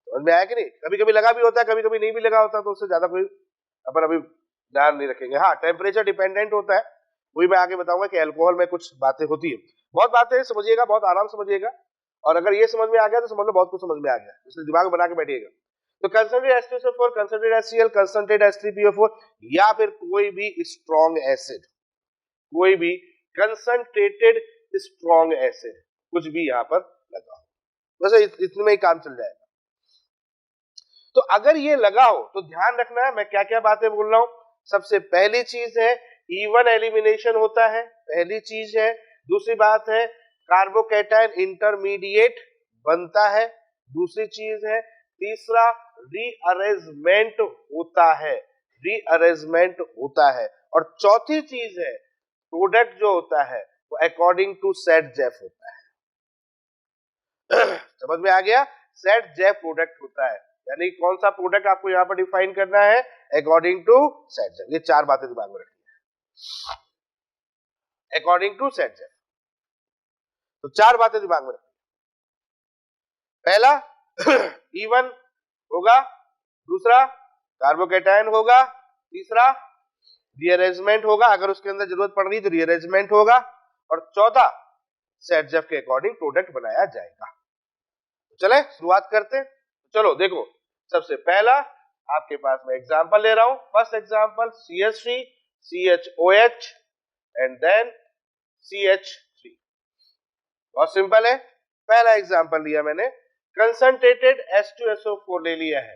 समझ में आया कि नहीं। कभी कभी लगा भी होता है, कभी कभी नहीं भी लगा होता, तो उससे ज्यादा कोई अपन अभी ध्यान नहीं रखेंगे। हाँ टेम्परेचर डिपेंडेंट होता है, वही मैं आगे बताऊंगा कि अल्कोहल में कुछ बातें होती है। बहुत बातें समझिएगा, बहुत आराम समझिएगा, और अगर ये समझ में आ गया तो समझ लो बहुत कुछ समझ में आ गया, इसलिए दिमाग बना के बैठिएगा। तो concentrated H2SO4, concentrated HCl, concentrated H3PO4 या फिर कोई भी स्ट्रॉन्ग एसिड, कोई भी कंसंट्रेटेड स्ट्रॉन्ग एसिड, कुछ भी यहां पर लगा हो, वैसे इतने में ही काम चल जाएगा। तो अगर ये लगा हो तो ध्यान रखना है मैं क्या क्या बातें बोल रहा हूं। सबसे पहली चीज है इवन एलिमिनेशन होता है, पहली चीज है। दूसरी बात है कार्बोकैटायन इंटरमीडिएट बनता है, दूसरी चीज है। तीसरा रीअरेंजमेंट होता है, रीअरेंजमेंट होता है। और चौथी चीज है प्रोडक्ट जो होता है वो अकॉर्डिंग टू सेट जेफ होता है। समझ में आ गया? सेट जेफ प्रोडक्ट होता है, यानी कौन सा प्रोडक्ट आपको यहां पर डिफाइन करना है अकॉर्डिंग टू सेट जेफ। ये चार बातें दिमाग में रखनी है, अकॉर्डिंग टू सेट जेफ। तो चार बातें दिमाग में रखनी। पहला इवन होगा, दूसरा कार्बोकैटायन होगा, तीसरा रीअरेंजमेंट होगा, अगर उसके अंदर जरूरत पड़ रही तो रीअरेंजमेंट होगा, और चौथा सेट जेफ के अकॉर्डिंग प्रोडक्ट बनाया जाएगा। चले शुरुआत करते हैं। चलो देखो, सबसे पहला आपके पास मैं एग्जांपल ले रहा हूं। First example CH3 CHOH and then CH3। बहुत सिंपल है। पहला एग्जांपल लिया मैंने, कंसंट्रेटेड H2SO4 ले लिया है,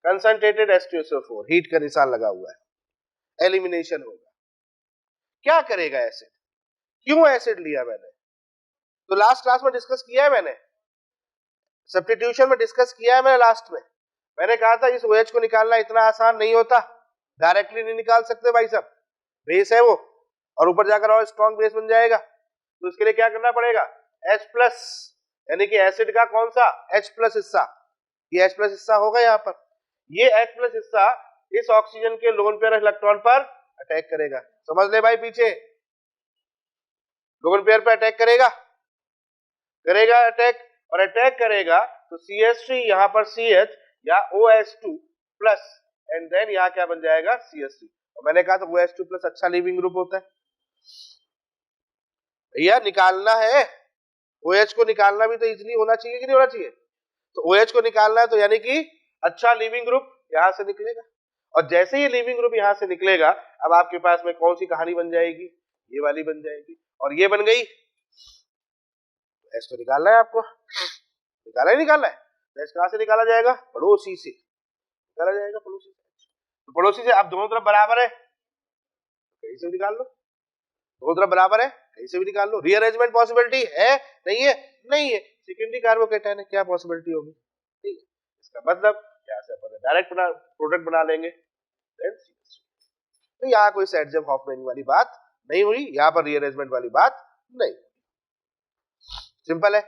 कंसंट्रेटेड H2SO4, हीट का निशान लगा हुआ है, एलिमिनेशन होगा। क्या करेगा एसिड? क्यों एसिड लिया मैंने? तो लास्ट क्लास में डिस्कस किया है मैंने, सब्स्टिट्यूशन में डिस्कस किया है मैंने। लास्ट में मैंने कहा था इस OH को निकालना इतना आसान नहीं होता, डायरेक्टली नहीं निकाल सकते भाई साहब, बेस है वो, और ऊपर जाकर और स्ट्रॉन्ग बेस बन जाएगा। तो इसके लिए क्या करना पड़ेगा, H+, यानी कि एसिड का कौन सा H+ हिस्सा, ये H+ हिस्सा होगा यहाँ पर, ये H+ हिस्सा इस ऑक्सीजन के लोन पेयर इलेक्ट्रॉन पर अटैक करेगा। समझ ले भाई, पीछे लोन पेयर पर अटैक करेगा, करेगा अटैक, और अटैक करेगा तो CH3 यहाँ पर CH या OH2 प्लस, एंड देन यहाँ क्या बन जाएगा CH3। और मैंने कहा था OH2 प्लस अच्छा लीविंग ग्रुप होता है भैया, निकालना है OH को, निकालना भी तो इजीली होना चाहिए कि नहीं होना चाहिए। तो OH को निकालना है तो यानी कि अच्छा लीविंग ग्रुप यहां से निकलेगा, और जैसे ही लीविंग ग्रुप यहां से निकलेगा अब आपके पास में कौन सी कहानी बन जाएगी, ये वाली बन जाएगी, और ये बन गई। एस तो निकालना है आपको, निकालना है तो एस कहां से निकाला जाएगा, पड़ोसी से निकाला जाएगा, पड़ोसी से। तो पड़ोसी से आप दोनों तरफ बराबर है, कहीं से भी निकाल लो, दोनों तरफ बराबर है कहीं से भी निकाल लो। रीअरेंजमेंट पॉसिबिलिटी है नहीं है, नहीं है। सेकेंडरी कार्बोकैटायन है, क्या पॉसिबिलिटी होगी, ठीक है। इसका मतलब यहां से अपन डायरेक्ट प्रोडक्ट बना लेंगे। तो यहाँ कोई सेट जेफ हॉफमैन वाली बात नहीं हुई, यहाँ पर रीअरेंजमेंट वाली बात नहीं। सिंपल है,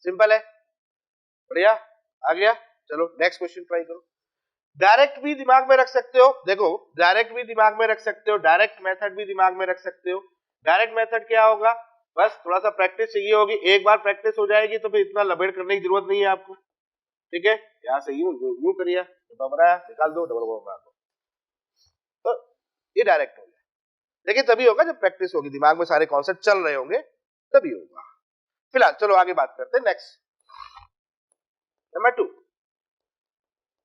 सिंपल है, बढ़िया, आ गया। चलो नेक्स्ट क्वेश्चन ट्राई करो। डायरेक्ट भी दिमाग में रख सकते हो, देखो डायरेक्ट भी दिमाग में रख सकते हो, डायरेक्ट मेथड भी दिमाग में रख सकते हो। डायरेक्ट मेथड क्या होगा, बस थोड़ा सा प्रैक्टिस चाहिए होगी, एक बार प्रैक्टिस हो जाएगी तो फिर इतना लबेड़ करने की जरूरत नहीं है आपको, ठीक है। यहां से यूं करिए, बनाया निकाल दो, डबल बना दो, तो ये डायरेक्ट हो गया। लेकिन तभी होगा जब प्रैक्टिस होगी, दिमाग में सारे कॉन्सेप्ट चल रहे होंगे, तभी होगा। फिलहाल चलो आगे बात करते हैं। नेक्स्ट नंबर 2,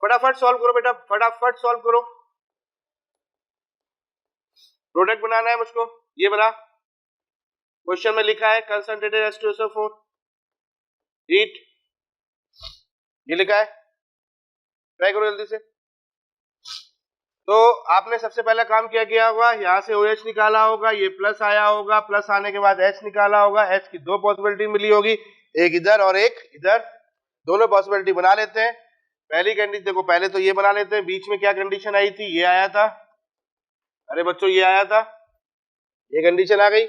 फटाफट सॉल्व करो बेटा, फटाफट सॉल्व करो। प्रोडक्ट बनाना है मुझको, ये बना, क्वेश्चन में लिखा है कंसंट्रेटेड H2SO4 हीट, ये लिखा है, ट्राई करो जल्दी से। तो आपने सबसे पहला काम क्या किया होगा, यहां से OH निकाला होगा, ये प्लस आया होगा, प्लस आने के बाद H निकाला होगा, H की दो पॉसिबिलिटी मिली होगी, एक इधर और एक इधर, दोनों पॉसिबिलिटी बना लेते हैं। पहली कंडीशन देखो, पहले तो ये बना लेते हैं, बीच में क्या कंडीशन आई थी, ये आया था, अरे बच्चों ये आया था, ये कंडीशन आ गई,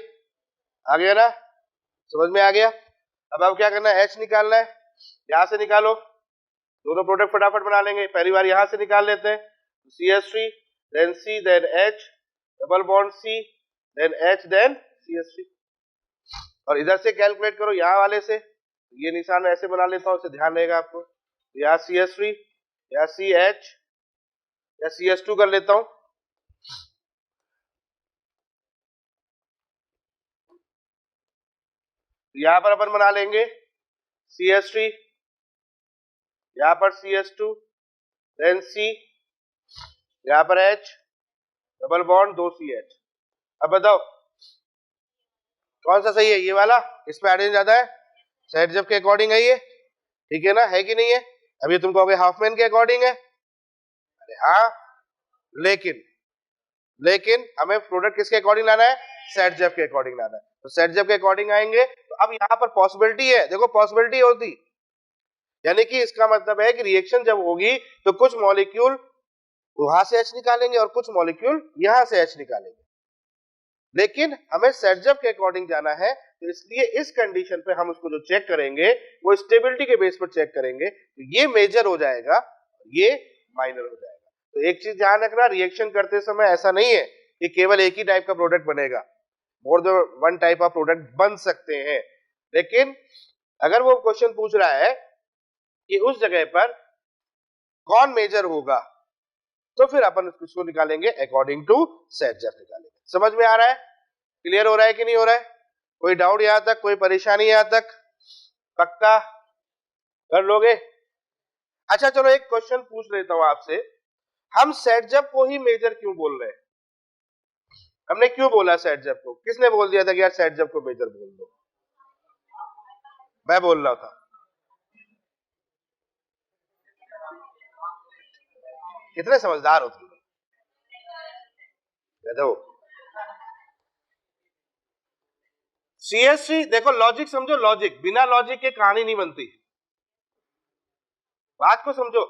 आ गया ना, समझ में आ गया। अब क्या करना है, H निकालना है, यहां से निकालो, दोनों प्रोडक्ट फटाफट बना लेंगे। पहली बार यहां से निकाल लेते हैं, CH3 then C then H, double bond C then H then CH3, और इधर से कैलकुलेट करो यहां वाले से, ये निशान ऐसे बना लेता हूं, इससे ध्यान रहेगा आपको। यहाँ CH3 या CH या CH2 कर लेता हूं, यहां पर अपन बना लेंगे CH3, यहां पर CH2, देन C, यहां पर H, डबल बॉन्ड 2 CH। अब बताओ कौन सा सही है, ये वाला, इसमें हाइड्रोजन ज्यादा है, सेट जब के अकॉर्डिंग है ये, ठीक है ना, है कि नहीं है? अब ये तुम कहोगे हाफमैन के अकॉर्डिंग है, अरे हाँ, लेकिन हमें प्रोडक्ट किसके अकॉर्डिंग लाना है, सेट जेफ के अकॉर्डिंग लाना है। तो सेट जेफ के अकॉर्डिंग आएंगे, तो अब यहाँ पर पॉसिबिलिटी है, देखो पॉसिबिलिटी होती, यानी कि इसका मतलब है कि रिएक्शन जब होगी तो कुछ मॉलिक्यूल वहां से H निकालेंगे और कुछ मॉलिक्यूल यहां से H निकालेंगे, लेकिन हमें सेट जेफ के अकॉर्डिंग जाना है, तो इसलिए इस कंडीशन पे हम उसको जो चेक करेंगे वो स्टेबिलिटी के बेस पर चेक करेंगे, तो ये मेजर हो जाएगा, ये माइनर हो जाएगा। तो एक चीज ध्यान रखना, रिएक्शन करते समय ऐसा नहीं है कि केवल एक ही टाइप का प्रोडक्ट बनेगा, more than one type of product बन सकते हैं, लेकिन अगर वो क्वेश्चन पूछ रहा है कि उस जगह पर कौन मेजर होगा, तो फिर अपन उसको निकालेंगे अकॉर्डिंग टू सेट जेफ निकालेंगे। समझ में आ रहा है, क्लियर हो रहा है कि नहीं हो रहा है, कोई डाउट यहां तक, कोई परेशानी यहां तक, पक्का कर लोगे? अच्छा चलो एक क्वेश्चन पूछ लेता हूं आपसे, हम सेट जेफ को ही मेजर क्यों बोल रहे हैं? हमने क्यों बोला सेट जेफ को? किसने बोल दिया था कि यार सेट जेफ को मेजर बोल दो? मैं बोल रहा था। कितने समझदार हो तुम? CH3, देखो लॉजिक समझो, लॉजिक, बिना लॉजिक के कहानी नहीं बनती, बात को समझो,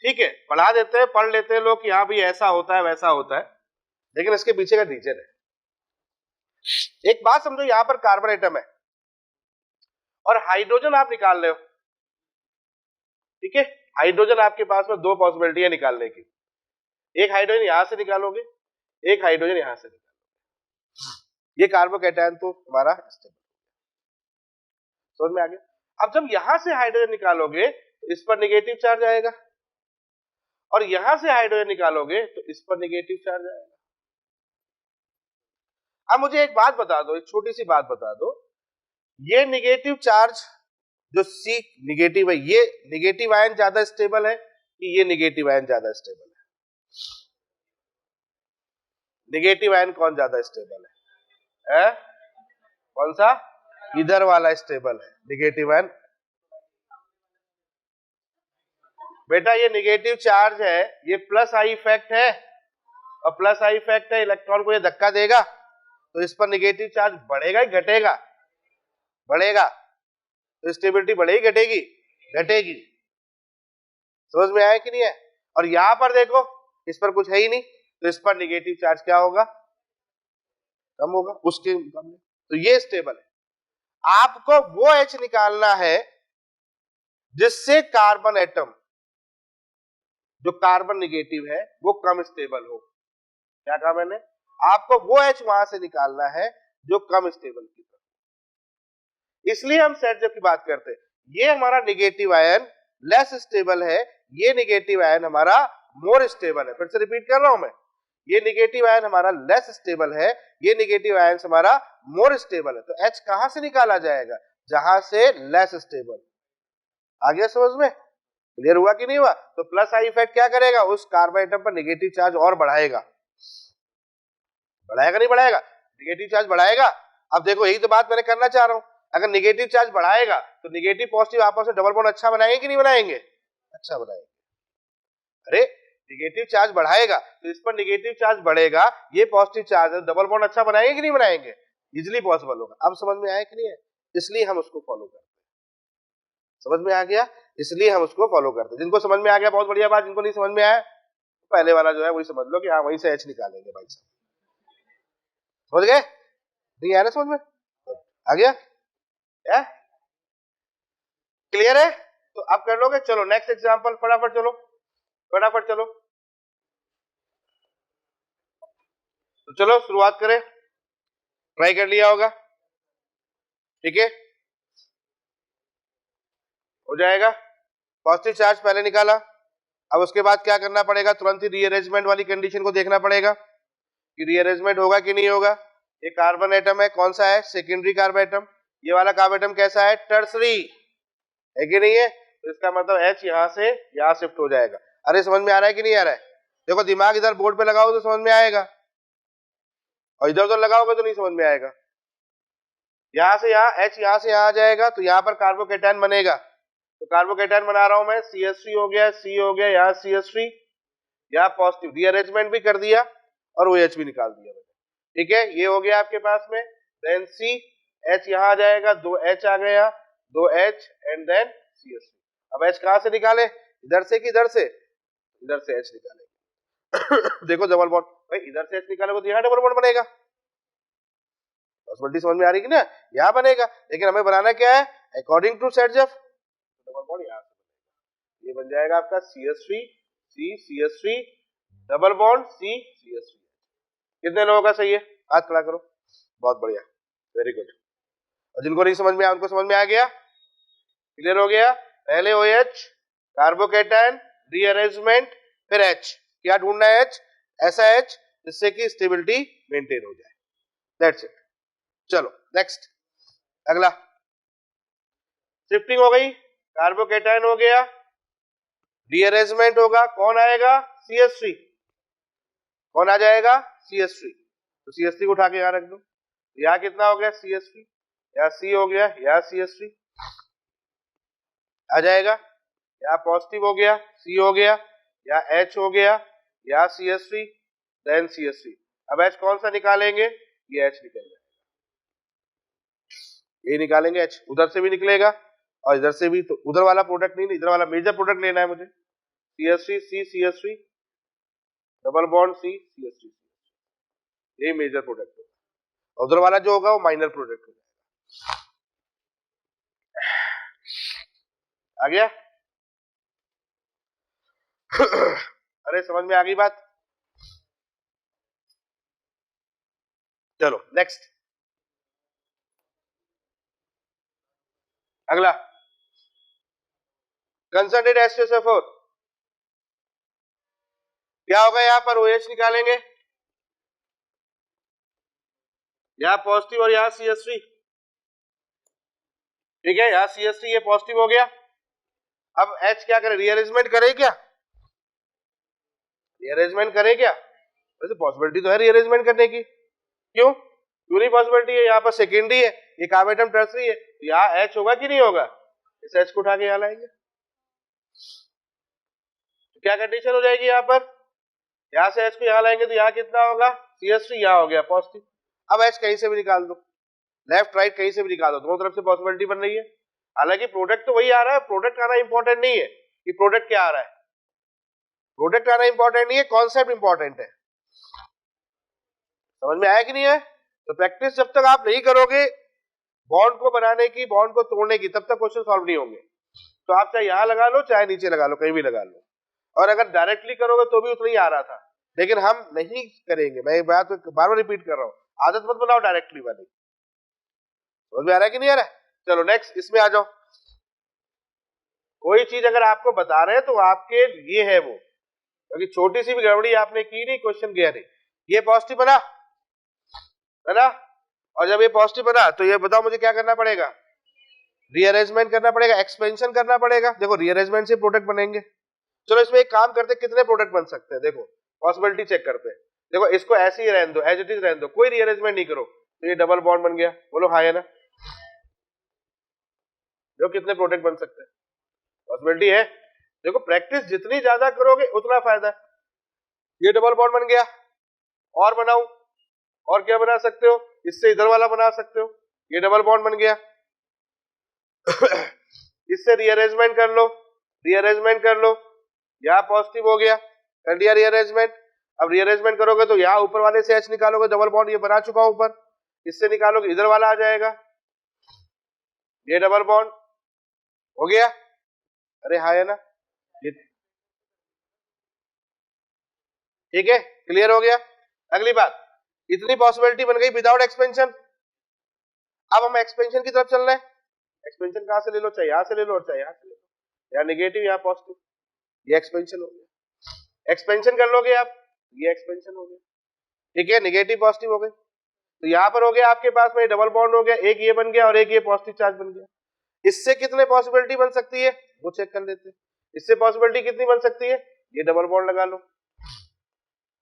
ठीक है, पढ़ा देते हैं, पढ़ लेते हैं लोग कि हाँ भाई ऐसा होता है वैसा होता है, लेकिन इसके पीछे का रीजन है। एक बात समझो, यहां पर कार्बन एटम है और हाइड्रोजन आप निकाल रहे हो, ठीक है, हाइड्रोजन आपके पास में दो पॉसिबिलिटी है निकालने की, एक हाइड्रोजन यहां से निकालोगे, एक हाइड्रोजन यहां से निकालोगे, ये कार्बोकैटायन तो हमारा समझ में आ गया। अब जब यहां से हाइड्रोजन निकालोगे तो इस पर नेगेटिव चार्ज आएगा, और यहां से हाइड्रोजन निकालोगे तो इस पर नेगेटिव चार्ज आएगा। अब मुझे एक बात बता दो, एक छोटी सी बात बता दो, ये नेगेटिव चार्ज जो C नेगेटिव है, ये नेगेटिव आयन ज्यादा स्टेबल है कि ये नेगेटिव आयन ज्यादा स्टेबल है? नेगेटिव आयन कौन ज्यादा स्टेबल है? कौन सा? इधर वाला स्टेबल है, नेगेटिव आयन। बेटा ये नेगेटिव चार्ज है, ये प्लस आई इफेक्ट है, और प्लस आई इफेक्ट है, इलेक्ट्रॉन को ये धक्का देगा, तो इस पर नेगेटिव चार्ज बढ़ेगा ही घटेगा? बढ़ेगा, तो स्टेबिलिटी बढ़ेगी घटेगी? घटेगी। समझ में आया कि नहीं है? और यहां पर देखो इस पर कुछ है ही नहीं, तो इस पर नेगेटिव चार्ज क्या होगा? कम होगा उसके मुकाबले, तो ये स्टेबल है। आपको वो H निकालना है जिससे कार्बन एटम जो कार्बन नेगेटिव है वो कम स्टेबल हो। क्या कहा मैंने? आपको वो H वहां से निकालना है जो कम स्टेबल की तरफ। इसलिए हम सेट जेफ की बात करते हैं, ये हमारा नेगेटिव आयन लेस स्टेबल है, ये नेगेटिव आयन हमारा मोर स्टेबल है। फिर से रिपीट कर रहा हूं मैं, ये नेगेटिव आयन हमारा लेस स्टेबल है, ये नेगेटिव आयन हमारा मोर स्टेबल है। तो H कहां से निकाला जाएगा? जहां से लेस स्टेबल। आ गया समझ में? क्लियर हुआ कि नहीं हुआ? तो प्लस आई इफेक्ट क्या करेगा? उस कार्बन एटम पर नेगेटिव चार्ज और बढ़ाएगा। बढ़ाएगा नहीं बढ़ाएगा? नेगेटिव चार्ज बढ़ाएगा। अब देखो यही तो बात मैंने करना चाह रहा हूं, अगर नेगेटिव चार्ज बढ़ाएगा तो नेगेटिव पॉजिटिव आपस में डबल बॉन्ड अच्छा बनाएंगे कि नहीं बनाएंगे? अच्छा बनाएंगे। अरे नेगेटिव चार्ज बढ़ाएगा तो इस पर नेगेटिव चार्ज बढ़ेगा, ये पॉजिटिव चार्ज है, डबल बॉन्ड अच्छा बनाएंगे कि नहीं बनाएंगे? इजिली पॉसिबल होगा। अब समझ में आया कि नहीं है? इसलिए हम उसको फॉलो करते हैं। समझ में आ गया? इसलिए हम उसको फॉलो करते हैं। जिनको समझ में आ गया बहुत बढ़िया बात, जिनको नहीं समझ में आया पहले वाला जो है वही समझ लो कि हाँ वहीं से H निकालेंगे भाई साहब। समझ गए? नहीं आया ना समझ में? आ गया? क्लियर है? तो अब कर लोगे? चलो नेक्स्ट एग्जांपल, फटाफट चलो, फटाफट चलो। तो चलो शुरुआत करें, ट्राई कर लिया होगा, ठीक है, हो जाएगा। पॉजिटिव चार्ज पहले निकाला, अब उसके बाद क्या करना पड़ेगा? तुरंत ही रीअरेंजमेंट वाली कंडीशन को देखना पड़ेगा कि रीअरेंजमेंट होगा कि नहीं होगा। ये कार्बन एटम है, कौन सा है? Secondary carbon atom. ये वाला कार्बन एटम कैसा है? टर्सरी है कि नहीं है? तो इसका मतलब H यहां से यहां शिफ्ट हो जाएगा। अरे समझ में आ रहा है कि नहीं आ रहा है? देखो दिमाग इधर बोर्ड पे लगाओ तो समझ में आएगा, और इधर उधर लगाओगे तो नहीं समझ में आएगा। यहां से यहाँ H यहां से यहाँ आ जाएगा तो यहाँ पर कार्बोकेटायन बनेगा, तो कार्बोकेटायन बना रहा हूं मैं, CH3 हो गया, C हो गया, यहाँ CH3, यहाँ पॉजिटिव रीअरेंजमेंट भी कर दिया और OH भी निकाल दिया मैंने, ठीक है। ये हो गया आपके पास में, देन C, H यहाँ आ जाएगा, 2 H आ गया, 2 H एंड देन CH3। अब H कहां से निकाले, इधर से कि इधर से? इधर से H निकाले। देखो डबल बॉन्ड, भाई इधर से H निकालोगे तो यहाँ डबल बॉन्ड बनेगा, पॉसिबिलिटी समझ में आ रही है कि ना? यहाँ बनेगा, लेकिन हमें बनाना क्या है, according to Saytzeff, double bond यहाँ से बनेगा, ये बन जाएगा आपका CH3 C CH3 double bond C CH3। कितने लोगों का सही है, हाथ खड़ा करो, बहुत बढ़िया, वेरी गुड। और जिनको नहीं समझ में आया उनको समझ में आ गया, क्लियर हो गया। पहले OH कार्बोकेटायन रीअरेंजमेंट, फिर H, क्या ढूंढना है, H, ऐसा H जिससे कि स्टेबिलिटी मेंटेन हो जाए, दैट्स इट। चलो नेक्स्ट, अगला शिफ्टिंग हो गई, कार्बोकेटायन हो गया, रीअरेंजमेंट होगा, कौन आएगा, CH3, कौन आ जाएगा, CH3, तो CH3 को उठा के यहां रख दो, यहाँ कितना हो गया CH3, यहाँ C हो गया, यहाँ CH3 आ जाएगा, यहाँ पॉजिटिव हो गया, C हो गया, यहाँ H हो गया, यहाँ CH3 देन CH3। अब H कौन सा निकालेंगे, ये H निकल जाएगा, ये निकालेंगे H, उधर से भी निकलेगा और इधर से भी, तो उधर वाला प्रोडक्ट नहीं, इधर वाला मेजर प्रोडक्ट लेना है मुझे, CH3 C CH3 double bond C CH3, ये मेजर प्रोडक्ट होगा, उधर वाला जो होगा वो माइनर प्रोडक्ट होगा। आ गया? अरे समझ में आ गई बात? चलो नेक्स्ट, अगला कंसंट्रेट H2SO4, क्या होगा, यहां पर OH निकालेंगे, यहां पॉजिटिव और यहां CH3, ठीक है, यहां CH3 ये पॉजिटिव हो गया। अब H क्या करे, रीअरेंजमेंट करे क्या, रीअरेंजमेंट करे क्या, वैसे पॉसिबिलिटी तो है रीअरेंजमेंट करने की, क्यों नहीं पॉसिबिलिटी है, यहाँ पर सेकेंडरी है, ये कार्बन एटम टर्सरी है, तो यहाँ H होगा कि नहीं होगा, इस H को उठा के यहाँ लाएंगे, तो क्या कंडीशन हो जाएगी, यहाँ पर यहाँ से H को यहाँ लाएंगे तो यहाँ कितना होगा, CH3 यहाँ हो गया पॉजिटिव। अब H कहीं से भी निकाल दो, लेफ्ट राइट कहीं से भी निकाल दो, दोनों तरफ से पॉसिबिलिटी बन रही है। हालांकि प्रोडक्ट तो वही आ रहा है, प्रोडक्ट आना इंपॉर्टेंट नहीं है कि प्रोडक्ट क्या आ रहा है, प्रोडक्ट आना इंपॉर्टेंट नहीं है, कॉन्सेप्ट इंपॉर्टेंट है। समझ में आया कि नहीं है? तो प्रैक्टिस जब तक आप नहीं करोगे बॉन्ड को बनाने की, बॉन्ड को तोड़ने की, तब तक क्वेश्चन सॉल्व नहीं होंगे। तो आप चाहे यहां लगा लो चाहे नीचे लगा लो, कहीं भी लगा लो, और अगर डायरेक्टली करोगे तो भी उतना ही आ रहा था, लेकिन हम नहीं करेंगे। मैं एक बात बार बार रिपीट कर रहा हूं, आदत मत बनाओ डायरेक्टली वाली। समझ में आ रहा है कि नहीं आ रहा है? चलो नेक्स्ट, इसमें आ जाओ। कोई चीज अगर आपको बता रहे हैं तो आपके लिए है वो, क्योंकि छोटी सी भी गड़बड़ी आपने की नहीं, क्वेश्चन गया नहीं। ये पॉजिटिव बना है ना, और जब ये पॉजिटिव बना तो ये बताओ मुझे क्या करना पड़ेगा, रीअरेंजमेंट करना पड़ेगा, एक्सपेंशन करना पड़ेगा। देखो रीअरेंजमेंट से प्रोडक्ट बनेंगे। चलो इसमें एक काम करते, कितने प्रोडक्ट बन सकते हैं, देखो पॉसिबिलिटी चेक करते हैं। देखो इसको ऐसे ही रहने दो, एज इट इज रहने दो, कोई रीअरेंजमेंट नहीं करो, तो ये डबल बॉन्ड बन गया, बोलो हाँ है ना। देखो कितने प्रोडक्ट बन सकते हैं, पॉसिबिलिटी है। देखो प्रैक्टिस जितनी ज्यादा करोगे उतना फायदा है। ये डबल बॉन्ड बन गया, और बनाऊं, और क्या बना सकते हो, इससे इधर वाला बना सकते हो, ये डबल बॉन्ड बन गया। इससे रीअरेंजमेंट कर लो, रीअरेंजमेंट कर लो, यहाँ पॉजिटिव हो गया, कर दिया रीअरेंजमेंट। अब रीअरेंजमेंट करोगे तो यहाँ ऊपर वाले से H निकालोगे, डबल बॉन्ड ये बना चुका हूं ऊपर, इससे निकालोगे इधर वाला आ जाएगा, ये डबल बॉन्ड हो गया। अरे हाँ है ना, ये ठीक है, क्लियर हो गया। अगली बात, इतनी पॉसिबिलिटी बन गई विदाउट एक्सपेंशन। अब हम एक्सपेंशन की तरफ चल रहे हैं। एक्सपेंशन कहां से ले लो, चाहे यहां से ले लो और चाहे यहां से ले लो, यहाँ निगेटिव यहाँ पॉजिटिव, ये एक्सपेंशन हो गया। एक्सपेंशन कर लोगे आप, ये एक्सपेंशन हो गया, ठीक है, निगेटिव पॉजिटिव हो गए। तो यहाँ पर हो गया आपके पास में डबल बॉन्ड हो गया, एक ये बन गया और एक ये पॉजिटिव चार्ज बन गया। इससे कितने पॉसिबिलिटी बन सकती है वो चेक कर लेते हैं। इससे पॉसिबिलिटी कितनी बन सकती है, ये डबल बॉन्ड लगा लो,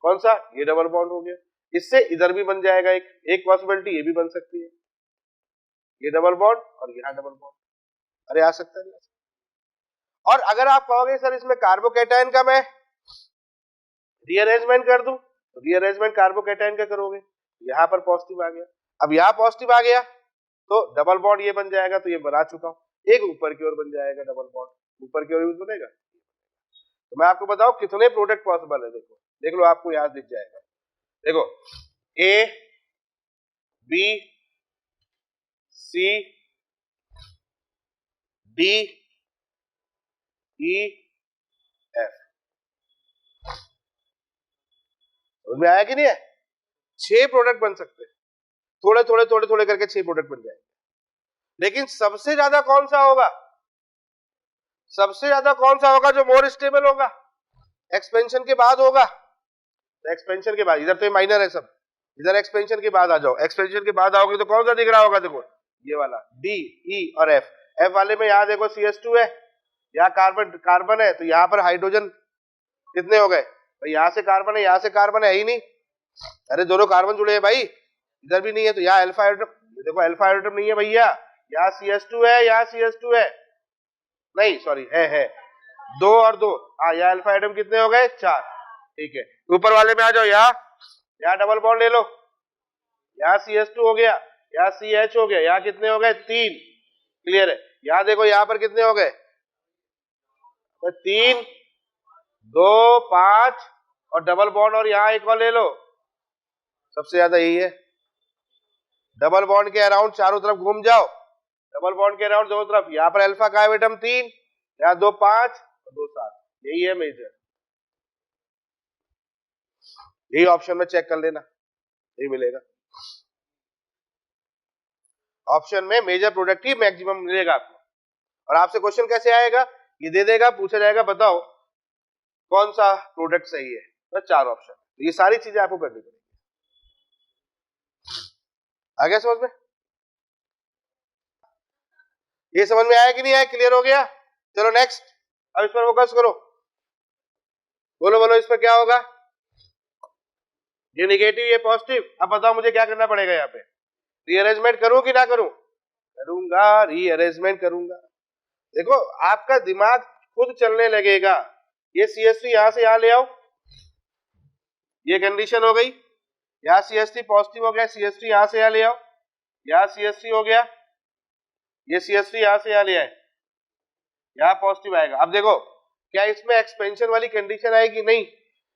कौन सा, ये डबल बॉन्ड हो गया। इससे इधर भी बन जाएगा एक पॉसिबिलिटी ये भी बन सकती है, ये डबल बॉन्ड और यहाँ डबल बॉन्ड। अरे आ सकता है। और अगर आप कहोगे सर इसमें कार्बोकैटायन का मैं रीअरेंजमेंट कर दूं, तो रीअरेंजमेंट कार्बोकैटायन का करोगे, यहाँ पर पॉजिटिव आ गया, अब यहाँ पॉजिटिव आ गया तो डबल बॉन्ड ये बन जाएगा, तो ये बना चुका हूं, एक ऊपर की ओर बन जाएगा डबल बॉन्ड, ऊपर की ओर यूज बनेगा। तो मैं आपको बताऊं कितने प्रोडक्ट पॉसिबल है, देखो देख लो, आपको याद दिख जाएगा। देखो A B C D E F, उसमें आया कि नहीं है, 6 प्रोडक्ट बन सकते हैं, थोड़े थोड़े थोड़े थोड़े करके 6 प्रोडक्ट बन जाएंगे। लेकिन सबसे ज्यादा कौन सा होगा, सबसे ज्यादा कौन सा होगा जो मोर स्टेबल होगा, एक्सपेंशन के बाद होगा। तो एक्सपेंशन के बाद, इधर तो माइनर है सब, इधर एक्सपेंशन के बाद आ जाओ, एक्सपेंशन के बाद आओगे तो कौन सा दिख रहा होगा, देखो ये वाला डी ई और एफ। एफ वाले में यहां देखो CH2 है, यहाँ कार्बन है, तो यहाँ पर हाइड्रोजन कितने हो गए, तो यहाँ से कार्बन है, यहाँ से कार्बन है ही नहीं, अरे दोनों कार्बन जुड़े हैं भाई, इधर भी नहीं है, तो यहाँ अल्फा हाइड्रोजन, देखो अल्फा हाइड्रोजन नहीं है भैया, यहाँ CH2 है, यहाँ CH2 है, नहीं सॉरी है 2 और 2, हाँ यहाँ अल्फा हाइड्रोजन कितने हो गए, 4, ठीक है। ऊपर वाले में आ जाओ, यहाँ डबल बॉन्ड ले लो, यहाँ CH2 हो गया, यहाँ CH हो गया, यहाँ कितने हो गए, 3, क्लियर है। यहाँ देखो यहाँ पर कितने हो गए, 3 2 5 और डबल बॉन्ड, और यहाँ एक और ले लो, सबसे ज्यादा यही है, डबल बॉन्ड के अराउंड चारों तरफ घूम जाओ, डबल बॉन्ड के अराउंड दोनों तरफ, यहाँ पर अल्फा का एटम 3, यहाँ 2 5 और 2 7, यही है मेजर, यही ऑप्शन में चेक कर लेना, यही मिलेगा ऑप्शन में, मेजर प्रोडक्ट ही मैक्सिमम मिलेगा आपको। और आपसे क्वेश्चन कैसे आएगा, ये दे देगा, पूछा जाएगा बताओ कौन सा प्रोडक्ट सही है, तो 4 ऑप्शन, तो ये सारी चीजें आपको करनी पड़ेगी। आ गया समझ में, ये समझ में आया कि नहीं आया, क्लियर हो गया, चलो नेक्स्ट, अब इस पर फोकस करो, बोलो बोलो इस पर क्या होगा, ये नेगेटिव ये पॉजिटिव, अब बताओ मुझे क्या करना पड़ेगा, यहाँ पे रीअरेंजमेंट करूं कि ना करूं, करूंगा, रीअरेंजमेंट करूंगा। देखो आपका दिमाग खुद चलने लगेगा, ये CH3 यहां से यहां ले आओ, ये कंडीशन हो गई, यहाँ CH3 पॉजिटिव हो गया, CH3 यहां से यहां ले आओ, यहाँ CH3 हो गया, ये CH3 यहां से यहां ले आए, यहाँ पॉजिटिव आएगा। अब देखो क्या इसमें एक्सपेंशन वाली कंडीशन आएगी, नहीं,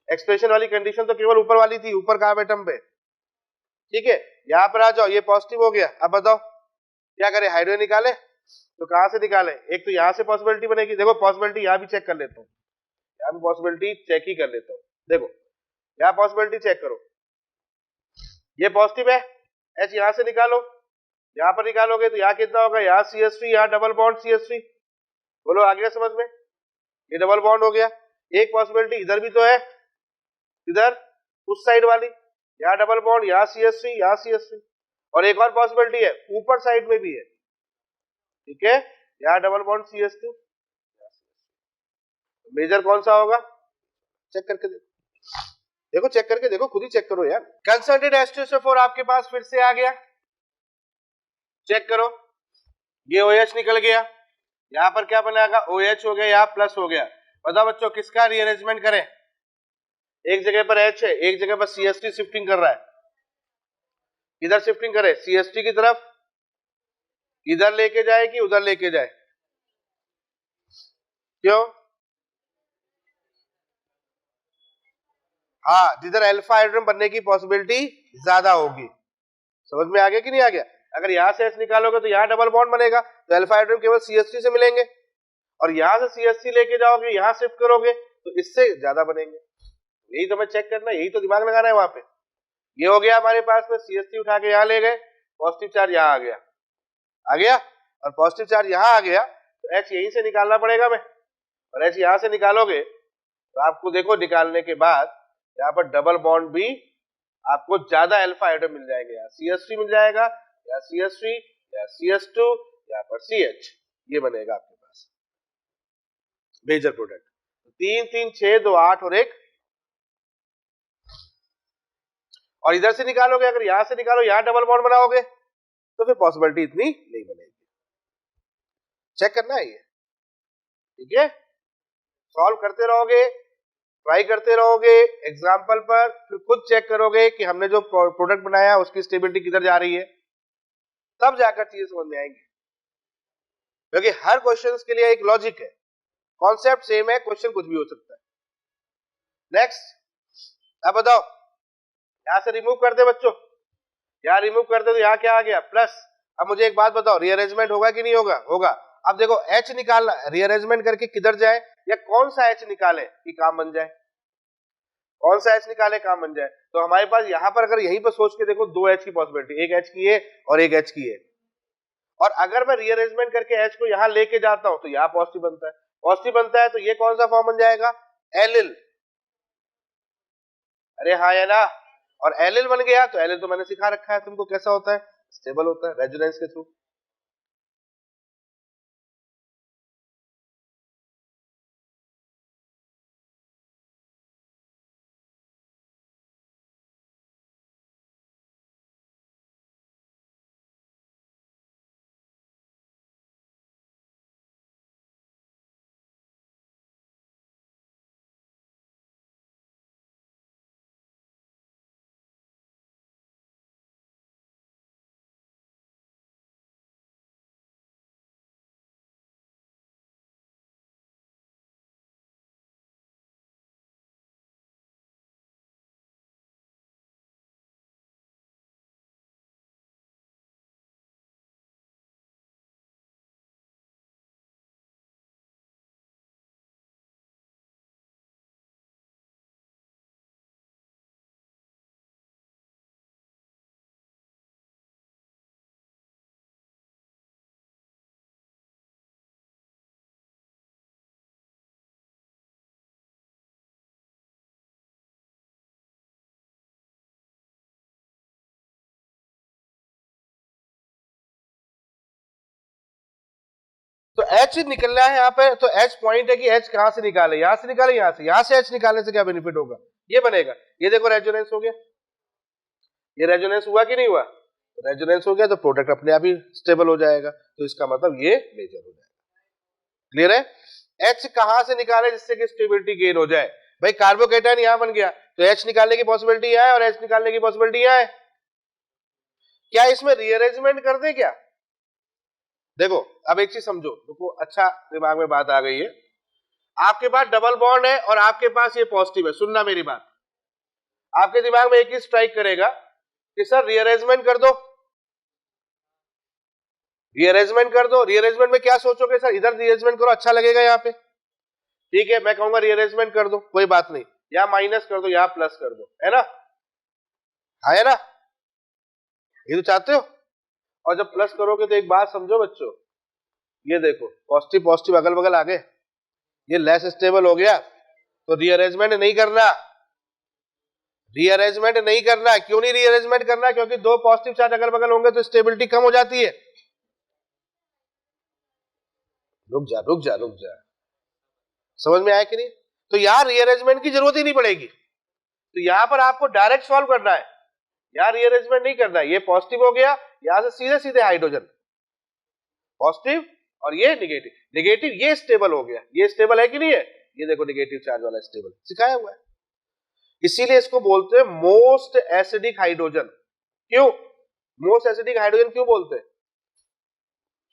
एक्सपेंशन वाली कंडीशन तो केवल ऊपर वाली थी, ऊपर का एटम पे, ठीक है। यहाँ पर आ जाओ, ये पॉजिटिव हो गया, अब बताओ क्या करें, हाइड्रोजन निकाले, तो कहां से निकाले, एक तो यहाँ से पॉसिबिलिटी बनेगी, देखो पॉसिबिलिटी यहाँ भी चेक कर लेता हूँ, यहाँ भी पॉसिबिलिटी चेक ही कर लेता हूँ, देखो यहाँ पॉसिबिलिटी चेक करो, ये पॉजिटिव है, H यहाँ से निकालो, यहाँ पर निकालोगे तो यहाँ कितना होगा, यहाँ CH3, यहाँ डबल बॉन्ड CH3, बोलो आ गया समझ में, ये डबल बॉन्ड हो गया। एक पॉसिबिलिटी इधर भी तो है, इधर उस साइड वाली, यहाँ डबल बॉन्ड, यहाँ CH3, यहाँ CH3, और एक और पॉसिबिलिटी है ऊपर साइड में भी है, ठीक है, यहाँ डबल बॉन्ड CH2, मेजर कौन सा होगा, चेक करके देखो चेक करके देखो, खुद ही चेक करो यार। कंसंट्रेटेड H2SO4 आपके पास फिर से आ गया, चेक करो, ये OH निकल गया, यहाँ पर क्या बनेगा, OH हो गया, यहाँ प्लस हो गया। बताओ बच्चों किसका रीअरेंजमेंट करें, एक जगह पर H है, एक जगह पर CH3 शिफ्टिंग कर रहा है, इधर शिफ्टिंग करे CH3 की तरफ, इधर लेके जाए कि उधर लेके जाए, क्यों, हाँ जिधर अल्फा हाइड्रोजन बनने की पॉसिबिलिटी ज्यादा होगी, समझ में आ गया कि नहीं आ गया। अगर यहाँ से H निकालोगे तो यहाँ डबल बॉन्ड बनेगा, तो अल्फा हाइड्रोजन केवल CH3 से मिलेंगे, और यहाँ से CH3 लेके जाओगे, यहाँ शिफ्ट करोगे तो इससे ज्यादा बनेंगे, यही तो मैं चेक करना, यही तो दिमाग लगाना है वहां पे। ये हो गया हमारे पास में, CH3 उठा के यहाँ ले गए, पॉजिटिव चार्ज यहाँ आ गया, और पॉजिटिव चार्ज यहाँ आ गया, तो H यहीं से निकालना पड़ेगा मैं, और H यहाँ से निकालोगे तो आपको देखो निकालने के बाद यहाँ पर डबल बॉन्ड भी आपको ज्यादा अल्फा हाइड्रोजन मिल जाएंगे, यहाँ CH3 मिल जाएगा, या CH3 या CH2, यहाँ पर CH, ये बनेगा आपके पास मेजर प्रोडक्ट। 3 3 6 2 8 और 1, और इधर से निकालोगे, अगर यहां से निकालो यहां डबल बॉन्ड बनाओगे तो फिर पॉसिबिलिटी इतनी नहीं बनेगी। चेक करना है ये, ठीक है। सॉल्व करते रहोगे, ट्राई करते रहोगे एग्जाम्पल पर, फिर खुद चेक करोगे कि हमने जो प्रोडक्ट बनाया उसकी स्टेबिलिटी किधर जा रही है, तब जाकर चीजें समझ में आएंगी। क्योंकि हर क्वेश्चन के लिए एक लॉजिक है, कॉन्सेप्ट सेम है, क्वेश्चन कुछ भी हो सकता है। नेक्स्ट, अब बताओ, यहां से रिमूव कर दे बच्चों, यहां रिमूव कर दे तो यहां क्या आ गया प्लस। अब मुझे एक बात बताओ, रीअरेंजमेंट होगा कि नहीं होगा? होगा। अब देखो एच निकालना, रीअरेंजमेंट करके किधर जाए, या कौन सा एच निकाले कि काम बन जाए, कौन सा एच निकाले काम बन जाए। तो हमारे पास यहां पर अगर यहीं पर सोच के देखो, दो एच की पॉसिबिलिटी, एक एच की है और एक एच की है, और अगर मैं रीअरेंजमेंट करके एच को यहां लेके जाता हूं तो यहां पॉजिटिव बनता है, पॉजिटिव बनता है तो ये कौन सा फॉर्म बन जाएगा, एलिल। अरे हाँ या ना, और एलिल बन गया तो एलिल तो मैंने सिखा रखा है तुमको कैसा होता है, स्टेबल होता है रेजोनेंस के थ्रू। तो एच निकलना है यहाँ पे, तो एच पॉइंट है कि एच कहां से निकाले, यहां से निकाले, यहां से एच निकालने से क्या बेनिफिट होगा, ये बनेगा। ये देखो रेजोनेंस हो गया, ये रेजोनेंस हुआ कि नहीं हुआ, तो रेजोनेंस हो गया तो प्रोडक्ट अपने आप ही स्टेबल हो जाएगा, तो इसका मतलब ये मेजर हो जाएगा। क्लियर है? एच कहां से निकाले जिससे कि स्टेबिलिटी गेन हो जाए, भाई कार्बोकेटाइन यहां बन गया तो एच निकालने की पॉसिबिलिटी यहां है और एच निकालने की पॉसिबिलिटी यहां है। क्या इसमें रीअरेंजमेंट कर दे क्या? देखो अब एक चीज समझो, देखो अच्छा दिमाग में बात आ गई है, आपके पास डबल बॉन्ड है और आपके पास ये पॉजिटिव है, सुनना मेरी बात, आपके दिमाग में एक ही स्ट्राइक करेगा कि सर रीअरेंजमेंट कर दो, रीअरेंजमेंट कर दो। रीअरेंजमेंट में क्या सोचोगे, सर इधर रीअरेंजमेंट करो अच्छा लगेगा यहाँ पे, ठीक है, मैं कहूंगा रीअरेंजमेंट कर दो, कोई बात नहीं, यहाँ माइनस कर दो, यहाँ प्लस कर दो, है ना, हाँ है ना, ये तो चाहते हो। और जब प्लस करोगे तो एक बात समझो बच्चों, ये देखो पॉजिटिव पॉजिटिव अगल बगल आ गए, ये लेस स्टेबल हो गया, तो रीअरेंजमेंट नहीं करना, रीअरेंजमेंट नहीं करना। क्यों नहीं रीअरेंजमेंट करना? क्योंकि दो पॉजिटिव चार्ज अगल बगल होंगे तो स्टेबिलिटी कम हो जाती है। रुक जा रुक जा रुक जा, समझ में आया कि नहीं? तो यहां रीअरेंजमेंट की जरूरत ही नहीं पड़ेगी, तो यहां पर आपको डायरेक्ट सॉल्व करना है, यहां रीअरेंजमेंट नहीं करना है। ये पॉजिटिव हो गया, यहां से सीधे सीधे हाइड्रोजन पॉजिटिव, और ये निगेटिव, निगेटिव ये स्टेबल हो गया, ये स्टेबल है कि नहीं है, ये देखो निगेटिव चार्ज वाला स्टेबल सिखाया हुआ है। इसीलिए इसको बोलते हैं मोस्ट एसिडिक हाइड्रोजन। क्यों मोस्ट एसिडिक हाइड्रोजन क्यों बोलते हैं?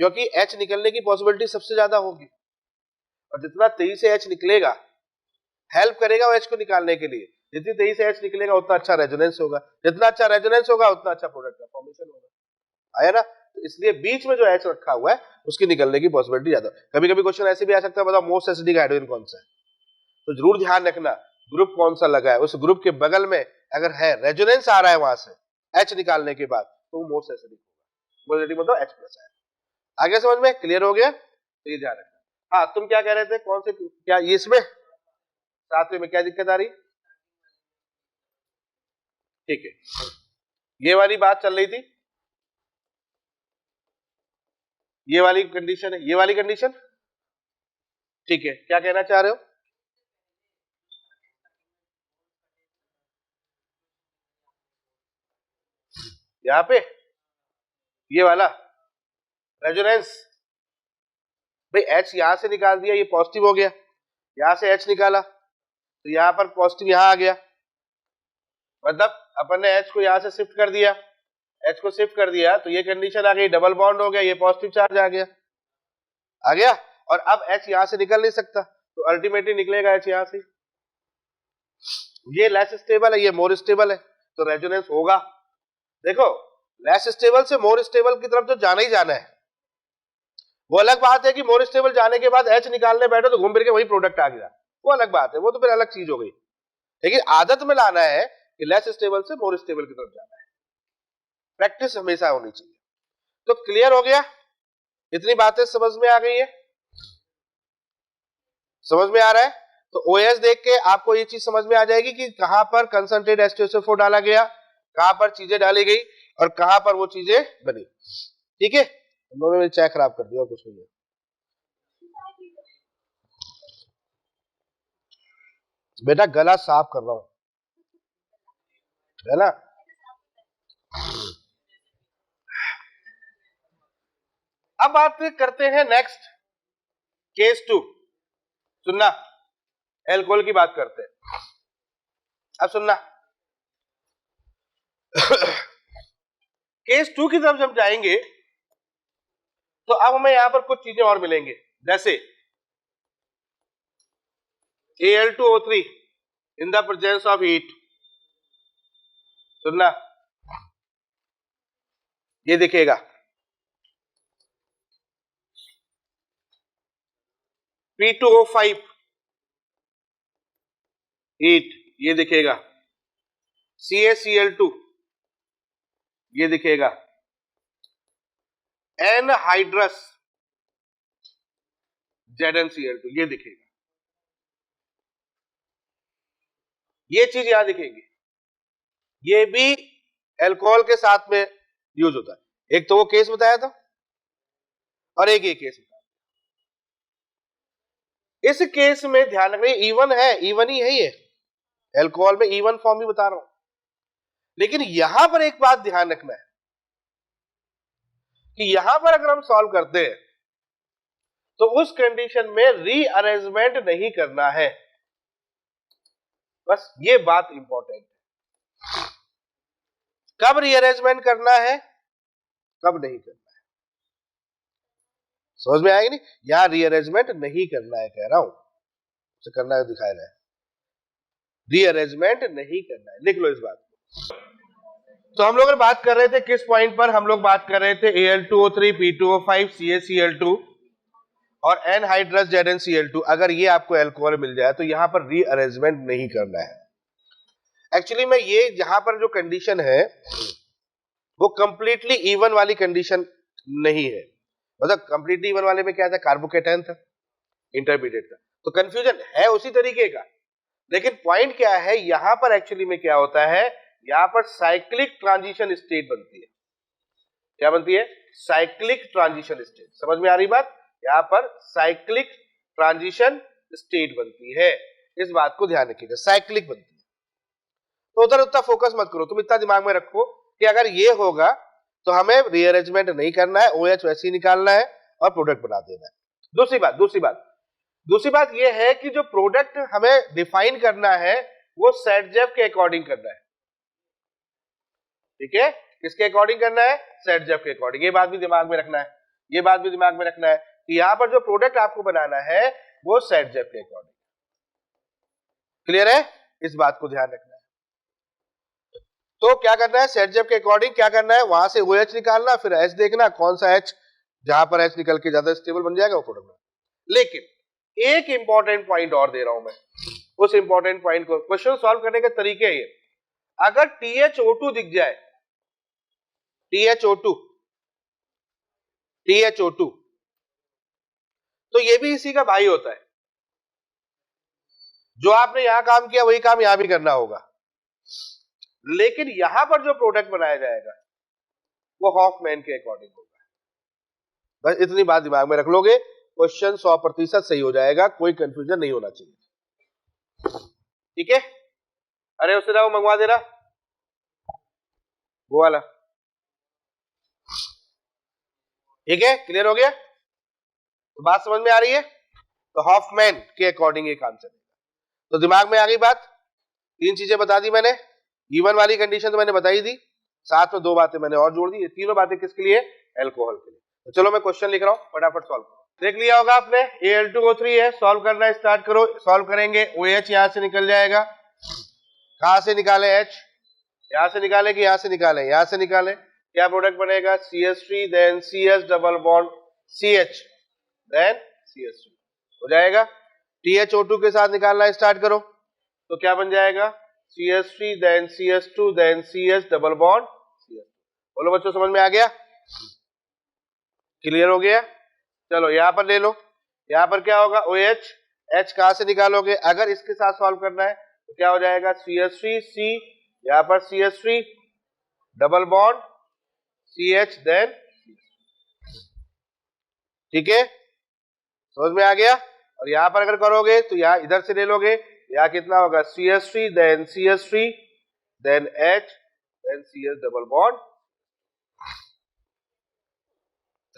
क्योंकि एच निकलने की पॉसिबिलिटी सबसे ज्यादा होगी, और जितना तेजी से एच निकलेगा हेल्प करेगा वो एच को निकालने के लिए, जितनी तेजी से एच निकलेगा उतना अच्छा रेजोनेंस होगा, जितना अच्छा रेजोनेंस होगा उतना अच्छा प्रोडक्ट का फॉर्मेशन होगा, आया ना। तो इसलिए बीच में जो एच रखा हुआ है उसकी निकलने की पॉसिबिलिटी ज्यादा। कभी कभी क्वेश्चन ऐसे भी आ सकता है, बताओ मोस्ट एसिडिक हाइड्रोजन कौन सा है, तो जरूर ध्यान रखना ग्रुप कौन सा लगा है, उस ग्रुप के बगल में अगर है रेजोनेंस आ रहा है वहां से एच निकालने के बाद तो वो मोस्ट एसिडिक होगा, पॉजिटिव मतलब एच प्लस है। आगे समझ में क्लियर हो गया, तो ये ध्यान रखना। हाँ तुम क्या कह रहे थे, कौन से, क्या ये इसमें सातवें में क्या दिक्कत आ रही? ठीक है, ये वाली बात चल रही थी, ये वाली कंडीशन है, ये वाली कंडीशन, ठीक है, क्या कहना चाह रहे हो? यहां पे ये वाला रेजोनेंस, भाई H यहां से निकाल दिया, ये पॉजिटिव हो गया, यहां से H निकाला तो यहां पर पॉजिटिव यहां आ गया, मतलब अपन ने H को यहां से शिफ्ट कर दिया, H को शिफ्ट कर दिया तो ये कंडीशन आ गई, डबल बॉन्ड हो गया, ये पॉजिटिव चार्ज आ गया, और अब H यहां से निकल नहीं सकता तो अल्टीमेटली निकलेगा H यहां से। ये लेस स्टेबल है, ये मोर स्टेबल है, तो रेजोनेंस होगा। देखो लेस स्टेबल से मोर स्टेबल की तरफ तो जाना ही जाना है। वो अलग बात है कि मोर स्टेबल जाने के बाद H निकालने बैठो तो घूम फिर के वही प्रोडक्ट आ गया, वो अलग बात है, वो तो फिर अलग चीज हो गई। लेकिन आदत में लाना है कि लेस स्टेबल से मोर स्टेबल की तरफ जाना है, प्रैक्टिस हमेशा होनी चाहिए। तो क्लियर हो गया, इतनी बातें समझ में आ गई है, समझ में आ रहा है? तो OS देख के आपको ये चीज समझ में आ जाएगी कि कहां पर कंसंट्रेट H2SO4 डाला गया, कहां पर चीजें डाली गई और कहां पर वो चीजें बनी। ठीक है, उन्होंने चाय खराब कर दिया, कुछ नहीं है। बेटा गला साफ कर रहा हूं, है ना? अब बात करते हैं नेक्स्ट केस 2, सुनना, एल्कोहल की बात करते हैं। अब सुनना केस 2 की तरफ जब जाएंगे तो अब हमें यहां पर कुछ चीजें और मिलेंगे, जैसे Al2O3 in the presence of heat. सुनना, ये दिखेगा P2O5 हीट, ये दिखेगा CaCl2, ये दिखेगा एनहाइड्रस ZnCl2, ये दिखेगा। ये चीज यहां दिखेगी, ये भी अल्कोहल के साथ में यूज होता है। एक तो वो केस बताया था और एक ये केस बताया। इस केस में ध्यान रखना, इवन है, इवन ही है, ये अल्कोहल में इवन फॉर्म भी बता रहा हूं। लेकिन यहां पर एक बात ध्यान रखना है कि यहां पर अगर हम सॉल्व करते हैं तो उस कंडीशन में रीअरेंजमेंट नहीं करना है, बस ये बात इंपॉर्टेंट है। कब रीअरेंजमेंट करना है, कब नहीं करना है, समझ में आएगी? नहीं, यहां रीअरेंजमेंट नहीं करना है, कह रहा हूं, उसे करना है दिखाया रहा है, रीअरेंजमेंट नहीं करना है, लिख लो इस बात को। तो हम लोग बात कर रहे थे किस पॉइंट पर, हम लोग बात कर रहे थे Al2O3 P2O5 CaCl2 और एनहाइड्रस ZnCl2। अगर ये आपको अल्कोहल मिल जाए तो यहां पर रीअरेंजमेंट नहीं करना है। एक्चुअली में ये यहां पर जो कंडीशन है वो कंप्लीटली इवन वाली कंडीशन नहीं है, मतलब कंप्लीटली इवन वाले में क्या था, कार्बोकेटायन था, इंटरमीडिएट था, तो कंफ्यूजन है उसी तरीके का। लेकिन पॉइंट क्या है, यहां पर एक्चुअली में क्या होता है, यहां पर साइक्लिक ट्रांजिशन स्टेट बनती है। क्या बनती है? Cyclic transition state. समझ में आ रही बात? यहां पर साइक्लिक ट्रांजिशन स्टेट बनती है, इस बात को ध्यान रखिएगा, साइक्लिक बनती है। तो उधर उतना फोकस मत करो, तुम इतना दिमाग में रखो कि अगर ये होगा तो हमें रीअरेंजमेंट नहीं करना है, OH वैसे ही निकालना है और प्रोडक्ट बना देना है। दूसरी बात यह है कि जो प्रोडक्ट हमें डिफाइन करना है वो सेटजेफ के अकॉर्डिंग करना है। ठीक है, किसके अकॉर्डिंग करना है? सेटजेफ के अकॉर्डिंग। ये बात भी दिमाग में रखना है, ये बात भी दिमाग में रखना है कि यहां पर जो प्रोडक्ट आपको बनाना है वो सेटजेफ के अकॉर्डिंग। क्लियर है? इस बात को ध्यान रखना है। तो क्या करना है, सेटजेफ के अकॉर्डिंग क्या करना है, वहां से OH निकालना, फिर H देखना कौन सा H, जहां पर H निकल के ज्यादा स्टेबल बन जाएगा वो प्रोडक्ट बना। लेकिन एक इंपॉर्टेंट पॉइंट और दे रहा हूं मैं, उस इंपॉर्टेंट पॉइंट को, क्वेश्चन सॉल्व करने के तरीके है ये। अगर THO2 दिख जाए, THO2 तो ये भी इसी का भाई होता है। जो आपने यहां काम किया वही काम यहां भी करना होगा, लेकिन यहां पर जो प्रोडक्ट बनाया जाएगा वो हॉफमैन के अकॉर्डिंग होगा। बस इतनी बात दिमाग में रख लोगे, क्वेश्चन 100% सही हो जाएगा, कोई कंफ्यूजन नहीं होना चाहिए। ठीक है? अरे उससे वो मंगवा देना वो वाला। ठीक है, क्लियर हो गया? तो बात समझ में आ रही है? तो हॉफमैन के अकॉर्डिंग ये काम चलेगा। तो दिमाग में आ गई बात, तीन चीजें बता दी मैंने, गिवन वाली कंडीशन तो मैंने बताई दी, साथ में दो बातें मैंने और जोड़ दी। ये तीनों बातें किसके लिए? अल्कोहल के लिए। तो चलो मैं क्वेश्चन लिख रहा हूं, फटाफट सॉल्व करो। देख लिया होगा आपने, Al2O3 है, सॉल्व करना स्टार्ट करो। सॉल्व करेंगे, OH यहां से निकल जाएगा। कहां से निकाले H? यहां से निकाले कि यहां से निकाले? यहां से निकाले। क्या प्रोडक्ट बनेगा? CH3 then CS double bond CH then CH3 हो जाएगा। THO2 के साथ निकालना स्टार्ट करो, तो क्या बन जाएगा? CH3 then CH2 then CH double bond CH। बोलो बच्चों, समझ में आ गया? क्लियर हो गया? चलो यहां पर ले लो, यहां पर क्या होगा? OH, H कहां से निकालोगे? अगर इसके साथ सॉल्व करना है तो क्या हो जाएगा? CH3 C, यहां पर CH3 double bond CH then, ठीक है, समझ में आ गया? और यहां पर अगर करोगे तो यहां इधर से ले लोगे, यहां कितना होगा? CH3 then CH3 then H then CS double bond.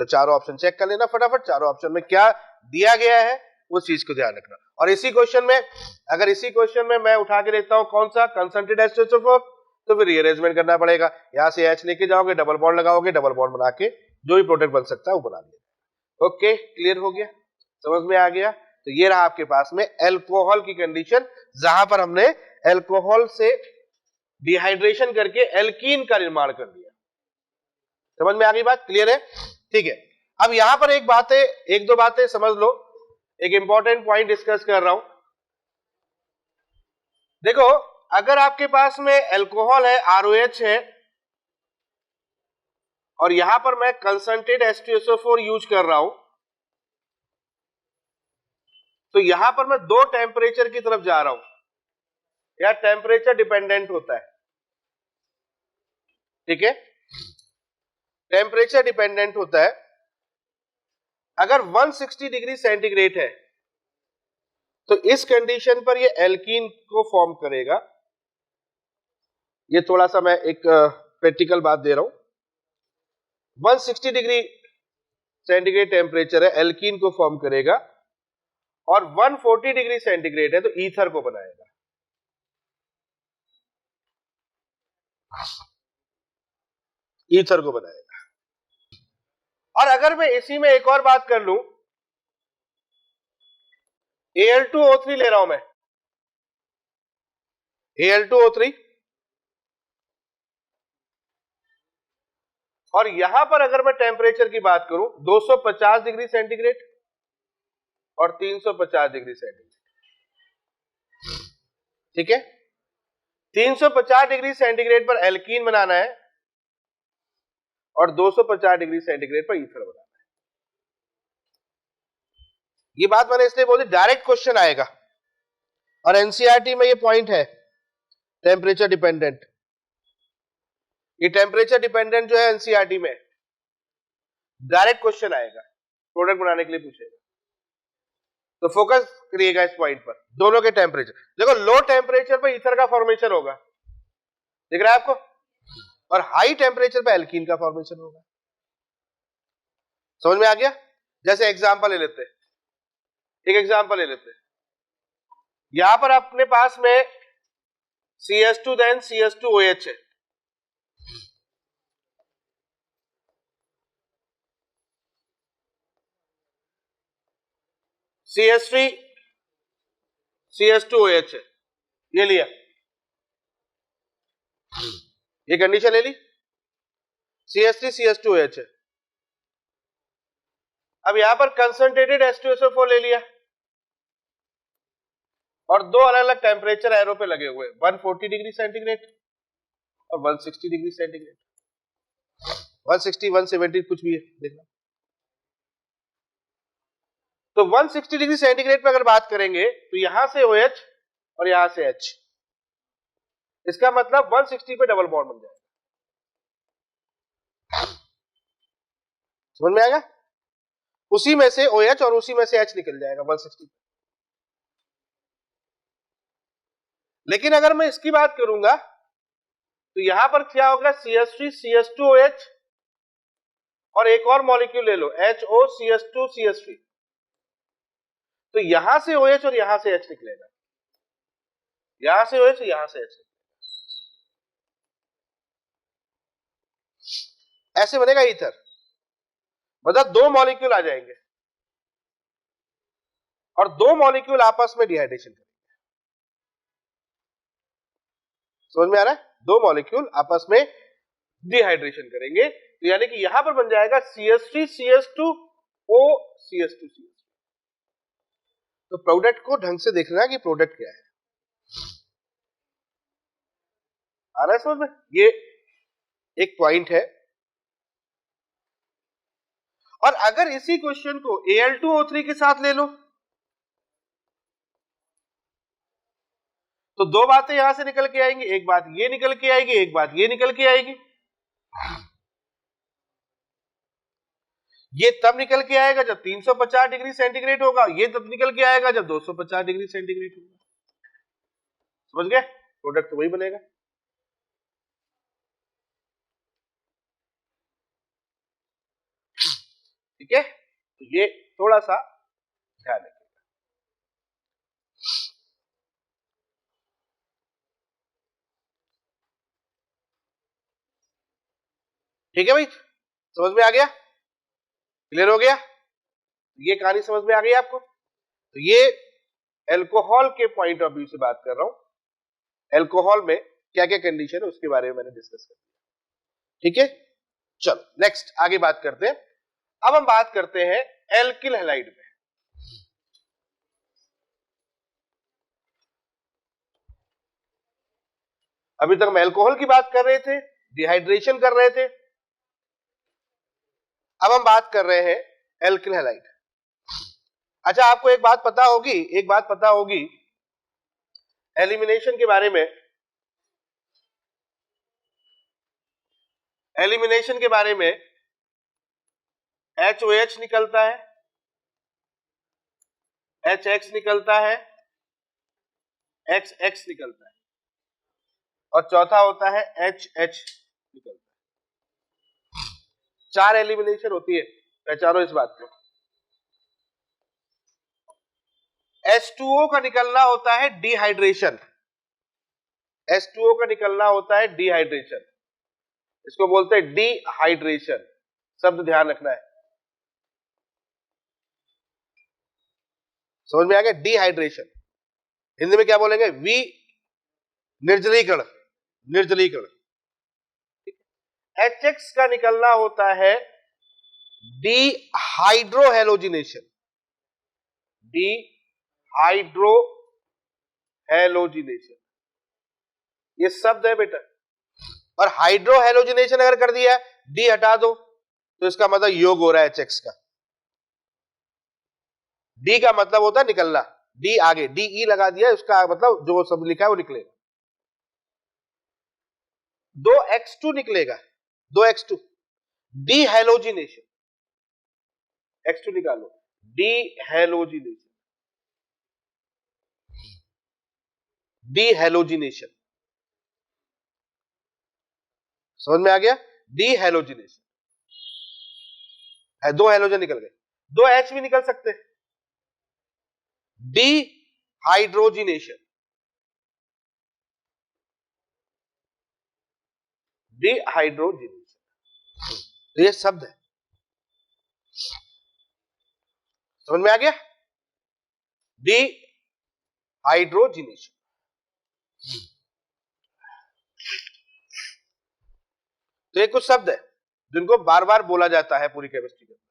तो चारों ऑप्शन चेक कर लेना फटाफट, चारों ऑप्शन में क्या दिया गया है उस चीज को ध्यान रखना। और इसी क्वेश्चन में, अगर इसी क्वेश्चन में मैं उठा के देता हूं कौन सा? कंसंट्रेटेड H2SO4, तो फिर रीअरेंजमेंट करना पड़ेगा। यहां से H लेके जाओगे, डबल बॉन्ड लगाओगे, डबल बॉन्ड बना के जो भी प्रोडक्ट बन सकता है वो बना लिया। ओके, क्लियर हो गया? समझ में आ गया? तो ये रहा आपके पास में अल्कोहल की कंडीशन, जहां पर हमने अल्कोहल से डिहाइड्रेशन करके एल्कीन का निर्माण कर दिया। समझ में आ गई बात? क्लियर है? ठीक है। अब यहां पर एक दो बातें समझ लो, एक इंपॉर्टेंट पॉइंट डिस्कस कर रहा हूं। देखो, अगर आपके पास में अल्कोहल है, ROH है, और यहां पर मैं कंसंट्रेटेड H2SO4 यूज कर रहा हूं, तो यहां पर मैं दो टेम्परेचर की तरफ जा रहा हूं, या टेम्परेचर डिपेंडेंट होता है, ठीक है, टेम्परेचर डिपेंडेंट होता है। अगर 160 डिग्री सेंटीग्रेड है तो इस कंडीशन पर ये एल्कीन को फॉर्म करेगा। ये थोड़ा सा मैं एक प्रैक्टिकल बात दे रहा हूं। 160 डिग्री सेंटीग्रेड टेम्परेचर है, एल्कीन को फॉर्म करेगा, और 140 डिग्री सेंटीग्रेड है तो ईथर को बनाएगा। ईथर को बनाएगा। और अगर मैं इसी में एक और बात कर लूं, Al2O3 ले रहा हूं मैं, Al2O3, और यहां पर अगर मैं टेम्परेचर की बात करूं 250 डिग्री सेंटीग्रेड और 350 डिग्री सेंटीग्रेड, ठीक है, 350 डिग्री सेंटीग्रेड पर एल्कीन बनाना है और 250 डिग्री सेंटीग्रेड पर ईथर बनाना है। ये बात मैंने इसलिए बोली, डायरेक्ट क्वेश्चन आएगा, और एनसीईआरटी में ये पॉइंट है टेम्परेचर डिपेंडेंट। ये टेम्परेचर डिपेंडेंट जो है एनसीईआरटी में डायरेक्ट क्वेश्चन आएगा, प्रोडक्ट बनाने के लिए पूछेगा, तो फोकस करिएगा इस पॉइंट पर। दोनों के टेम्परेचर देखो, लो टेम्परेचर पर ईथर का फॉर्मेशन होगा, दिख रहा है आपको, और हाई टेम्परेचर पर एल्कीन का फॉर्मेशन होगा। समझ में आ गया? जैसे एग्जांपल ले लेते हैं, एक एग्जांपल ले लेते हैं, यहां पर अपने पास में CH2 देन CH2OH है, CH3 CH2OH है, ये लिया, ये कंडीशन ले ली, CH3 CH2OH है। अब यहां पर कंसंट्रेटेड H2SO4 ले लिया, और दो अलग अलग टेम्परेचर एरो पे लगे हुए, 140 डिग्री सेंटीग्रेड और 160 डिग्री सेंटीग्रेड, 160 170 कुछ भी है, देखना। तो 160 डिग्री सेंटीग्रेड पे अगर बात करेंगे तो यहां से OH और यहां से H, इसका मतलब 160 पे डबल बॉन्ड बन जाएगा। समझ में आएगा? उसी में से OH और उसी में से H निकल जाएगा 160। लेकिन अगर मैं इसकी बात करूंगा तो यहां पर क्या होगा? CH3 CH2OH और एक और मॉलिक्यूल ले लो HOCH2CH3, तो यहां से OH और यहां से H निकलेगा, यहां से OH यहां से H, ऐसे बनेगा ईथर। मतलब दो मॉलिक्यूल आ जाएंगे और दो मॉलिक्यूल आपस में डिहाइड्रेशन करेंगे। समझ में आ रहा है? दो मॉलिक्यूल आपस में डिहाइड्रेशन करेंगे, तो यानी कि यहां पर बन जाएगा CH3CH2OCH2CH3। तो प्रोडक्ट को ढंग से देखना कि प्रोडक्ट क्या है। आ रहा है समझ में? ये एक पॉइंट है। और अगर इसी क्वेश्चन को Al2O3 के साथ ले लो, तो दो बातें यहां से निकल के आएंगी, एक बात ये निकल के आएगी, एक बात ये निकल के आएगी। ये तब निकल के आएगा जब 350 डिग्री सेंटीग्रेड होगा, ये तब निकल के आएगा जब 250 डिग्री सेंटीग्रेड होगा। समझ गए? प्रोडक्ट तो वही बनेगा। ठीक है, तो ये थोड़ा सा ध्यान रखिएगा। ठीक है भाई, समझ में आ गया? क्लियर हो गया? ये कहानी समझ में आ गई आपको? तो ये अल्कोहल के पॉइंट ऑफ व्यू से बात कर रहा हूं। अल्कोहल में क्या क्या कंडीशन है उसके बारे में मैंने डिस्कस कर दिया। ठीक है, चलो नेक्स्ट आगे बात करते हैं। अब हम बात करते हैं एल्किल हैलाइड में। अभी तक हम अल्कोहल की बात कर रहे थे, डिहाइड्रेशन कर रहे थे, अब हम बात कर रहे हैं एल्किल हैलाइड। अच्छा, आपको एक बात पता होगी एलिमिनेशन के बारे में। एलिमिनेशन के बारे में HOH निकलता है, HX निकलता है, XX निकलता है, और चौथा होता है HH निकलता है। 4 एलिमिनेशन होती है, पहचानो इस बात को। H2O का निकलना होता है डिहाइड्रेशन, H2O का निकलना होता है डिहाइड्रेशन, इसको बोलते हैं डिहाइड्रेशन, शब्द ध्यान रखना है। समझ में आ गया? डिहाइड्रेशन हिंदी में क्या बोलेंगे? निर्जलीकरण, निर्जलीकरण। HX का निकलना होता है डिहाइड्रोहेलोजिनेशन, डिहाइड्रोहेलोजिनेशन, ये शब्द है बेटा। और हाइड्रोहेलोजिनेशन अगर कर दिया, डी हटा दो, तो इसका मतलब योग हो रहा है HX का। डी का मतलब होता है निकलना, डी आगे DE लगा दिया, उसका मतलब जो शब्द लिखा है वो निकलेगा। 2X2 निकलेगा, 2X2 डिहेलोजिनेशन, X2 निकालो, डिहेलोजिनेशन, डिहेलोजिनेशन। समझ में आ गया? डिहेलोजिनेशन है, 2 हेलोजन निकल गए, 2H भी निकल सकते हैं, डिहाइड्रोजिनेशन, डिहाइड्रोजिनेशन, तो ये शब्द है। समझ में आ गया? डिहाइड्रोजिनेशन। तो ये कुछ शब्द है जिनको बार बार बोला जाता है पूरी केमिस्ट्री के अंदर।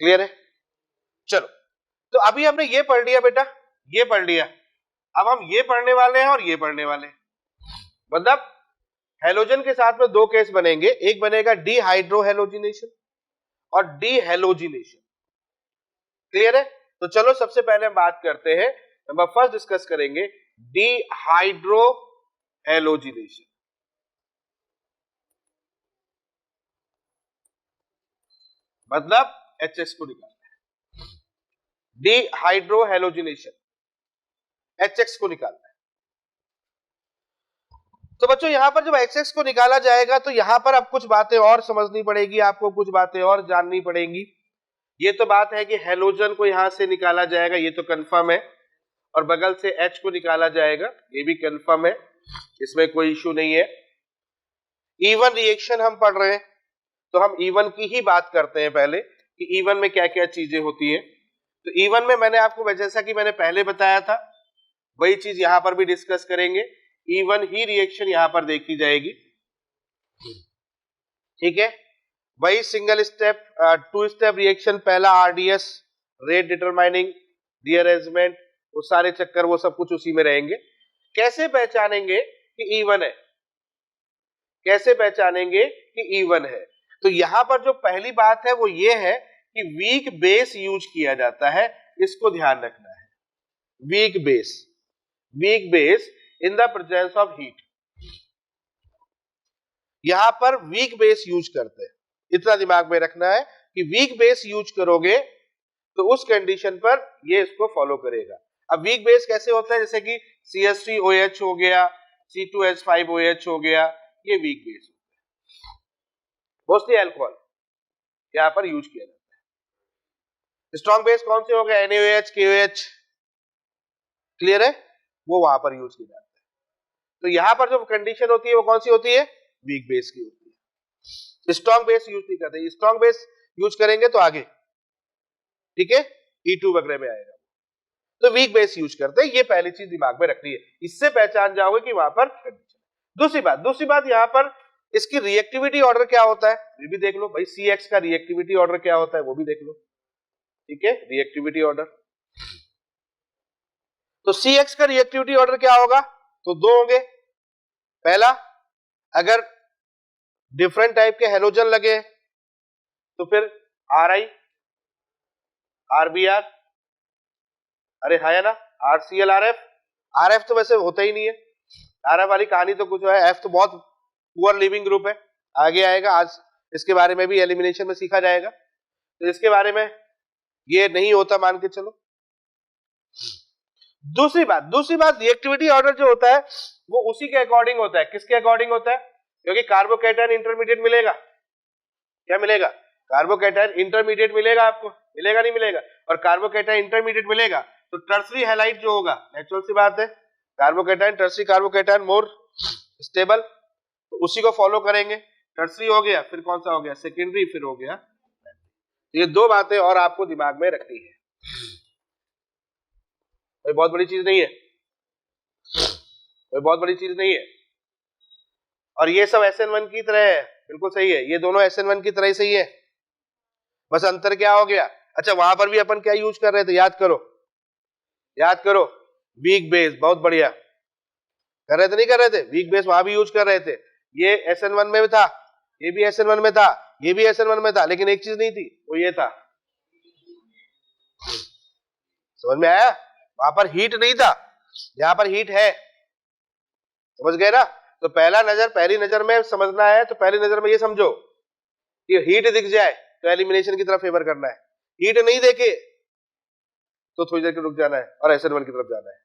क्लियर है? चलो, तो अभी हमने ये पढ़ लिया बेटा, ये पढ़ लिया। अब हम ये पढ़ने वाले हैं और ये पढ़ने वाले हैं। मतलब हेलोजन के साथ में दो केस बनेंगे, एक बनेगा डिहाइड्रोहेलोजिनेशन और डिहेलोजिनेशन। क्लियर है? तो चलो सबसे पहले हम बात करते हैं, नंबर फर्स्ट डिस्कस करेंगे डिहाइड्रोहेलोजिनेशन। मतलब HX को निकालना है, डिहाइड्रोहेलोजिनेशन, HX को निकालना है। तो बच्चों यहाँ पर जब XX को निकाला जाएगा तो यहाँ पर अब कुछ बातें और समझनी पड़ेगी, आपको कुछ बातें और जाननी पड़ेंगी। ये तो बात है कि हेलोजन को यहां से निकाला जाएगा, ये तो कंफर्म है, और बगल से H को निकाला जाएगा, ये भी कंफर्म है, इसमें कोई इश्यू नहीं है। E1 रिएक्शन हम पढ़ रहे हैं तो हम E1 की ही बात करते हैं पहले कि E1 में क्या क्या चीजें होती हैं। तो E1 में मैंने आपको जैसा कि मैंने पहले बताया था वही चीज यहां पर भी डिस्कस करेंगे। E1 ही रिएक्शन यहां पर देखी जाएगी, ठीक है। वही सिंगल स्टेप 2 स्टेप रिएक्शन, पहला RDS रेट डिटरमाइनिंग रीअरेंजमेंट, वो सारे चक्कर वो सब कुछ उसी में रहेंगे। कैसे पहचानेंगे कि E1 है, कैसे पहचानेंगे कि E1 है? तो यहां पर जो पहली बात है वो ये है कि वीक बेस यूज किया जाता है, इसको ध्यान रखना है। Weak base in the presence of heat, यहां पर वीक बेस यूज करते हैं, इतना दिमाग में रखना है कि वीक बेस यूज करोगे तो उस कंडीशन पर ये इसको फॉलो करेगा। अब वीक बेस कैसे होता है, जैसे कि CH3OH हो गया, C2H5OH हो गया, ये वीक बेस होता है। मोस्टली अल्कोहल यहां पर यूज किया जाता है। स्ट्रॉन्ग बेस कौन से हो गए, NaOH, KOH, क्लियर है, वो वहां पर यूज किया जाता है। तो यहां पर जो कंडीशन होती है वो कौन सी होती है, वीक बेस की होती है। स्ट्रॉन्ग बेस यूज नहीं करते, स्ट्रॉन्ग बेस यूज करेंगे तो आगे, ठीक है, E2 वगैरह में आएगा। तो वीक बेस यूज करते हैं, ये पहली चीज दिमाग में रखनी है, इससे पहचान जाओगे कि वहां पर कंडीशन। दूसरी बात यहां पर इसकी रिएक्टिविटी ऑर्डर क्या होता है, ये भी देख लो भाई। CX का रिएक्टिविटी ऑर्डर क्या होता है वो भी देख लो, ठीक है, रिएक्टिविटी ऑर्डर। तो CX का रिएक्टिविटी ऑर्डर क्या होगा, तो दो होंगे। पहला, अगर डिफरेंट टाइप के हेलोजन लगे तो फिर RI, RBR, अरे है ना, RCl, RF तो वैसे होता ही नहीं है, RF वाली कहानी तो कुछ है, F तो बहुत पुअर लिविंग ग्रुप है, आगे आएगा, आज इसके बारे में भी एलिमिनेशन में सीखा जाएगा, तो इसके बारे में ये नहीं होता मान के चलो। दूसरी बात रिएक्टिविटी ऑर्डर जो होता है वो उसी के अकॉर्डिंग होता है, किसके अकॉर्डिंग होता है, क्योंकि कार्बोकैटायन इंटरमीडिएट मिलेगा, क्या मिलेगा, कार्बोकैटायन इंटरमीडिएट मिलेगा आपको, मिलेगा नहीं मिलेगा, और कार्बोकैटायन इंटरमीडिएट मिलेगा तो टर्सरी हैलाइड जो होगा, नेचुरल सी बात है, carbocation tertiary carbocation more stable, तो उसी को फॉलो करेंगे। टर्सरी हो गया, फिर कौन सा हो गया, सेकेंडरी, फिर हो गया। ये दो बातें और आपको दिमाग में रखनी है, कोई बहुत बड़ी चीज नहीं है, कोई बहुत बड़ी चीज नहीं है। और ये सब SN1 की तरह है, बिल्कुल सही है, ये दोनों SN1 की तरह ही सही है, बस अंतर क्या हो गया। अच्छा, वहां पर भी अपन क्या यूज कर रहे थे, याद करो, वीक बेस, बहुत बढ़िया, कर रहे थे नहीं कर रहे थे, वीक बेस वहां भी यूज कर रहे थे, ये SN1 में भी था, ये भी SN1 में था, ये भी SN1 में था, लेकिन एक चीज नहीं थी, वो ये था, समझ में आया, वहां पर हीट नहीं था, यहां पर हीट है, समझ गए ना। तो पहली नजर में समझना है, तो पहली नजर में ये समझो कि हीट दिख जाए तो एलिमिनेशन की तरफ फेवर करना है, हीट नहीं देखे तो थोड़ी देर के रुक जाना है और SN1 की तरफ जाना है,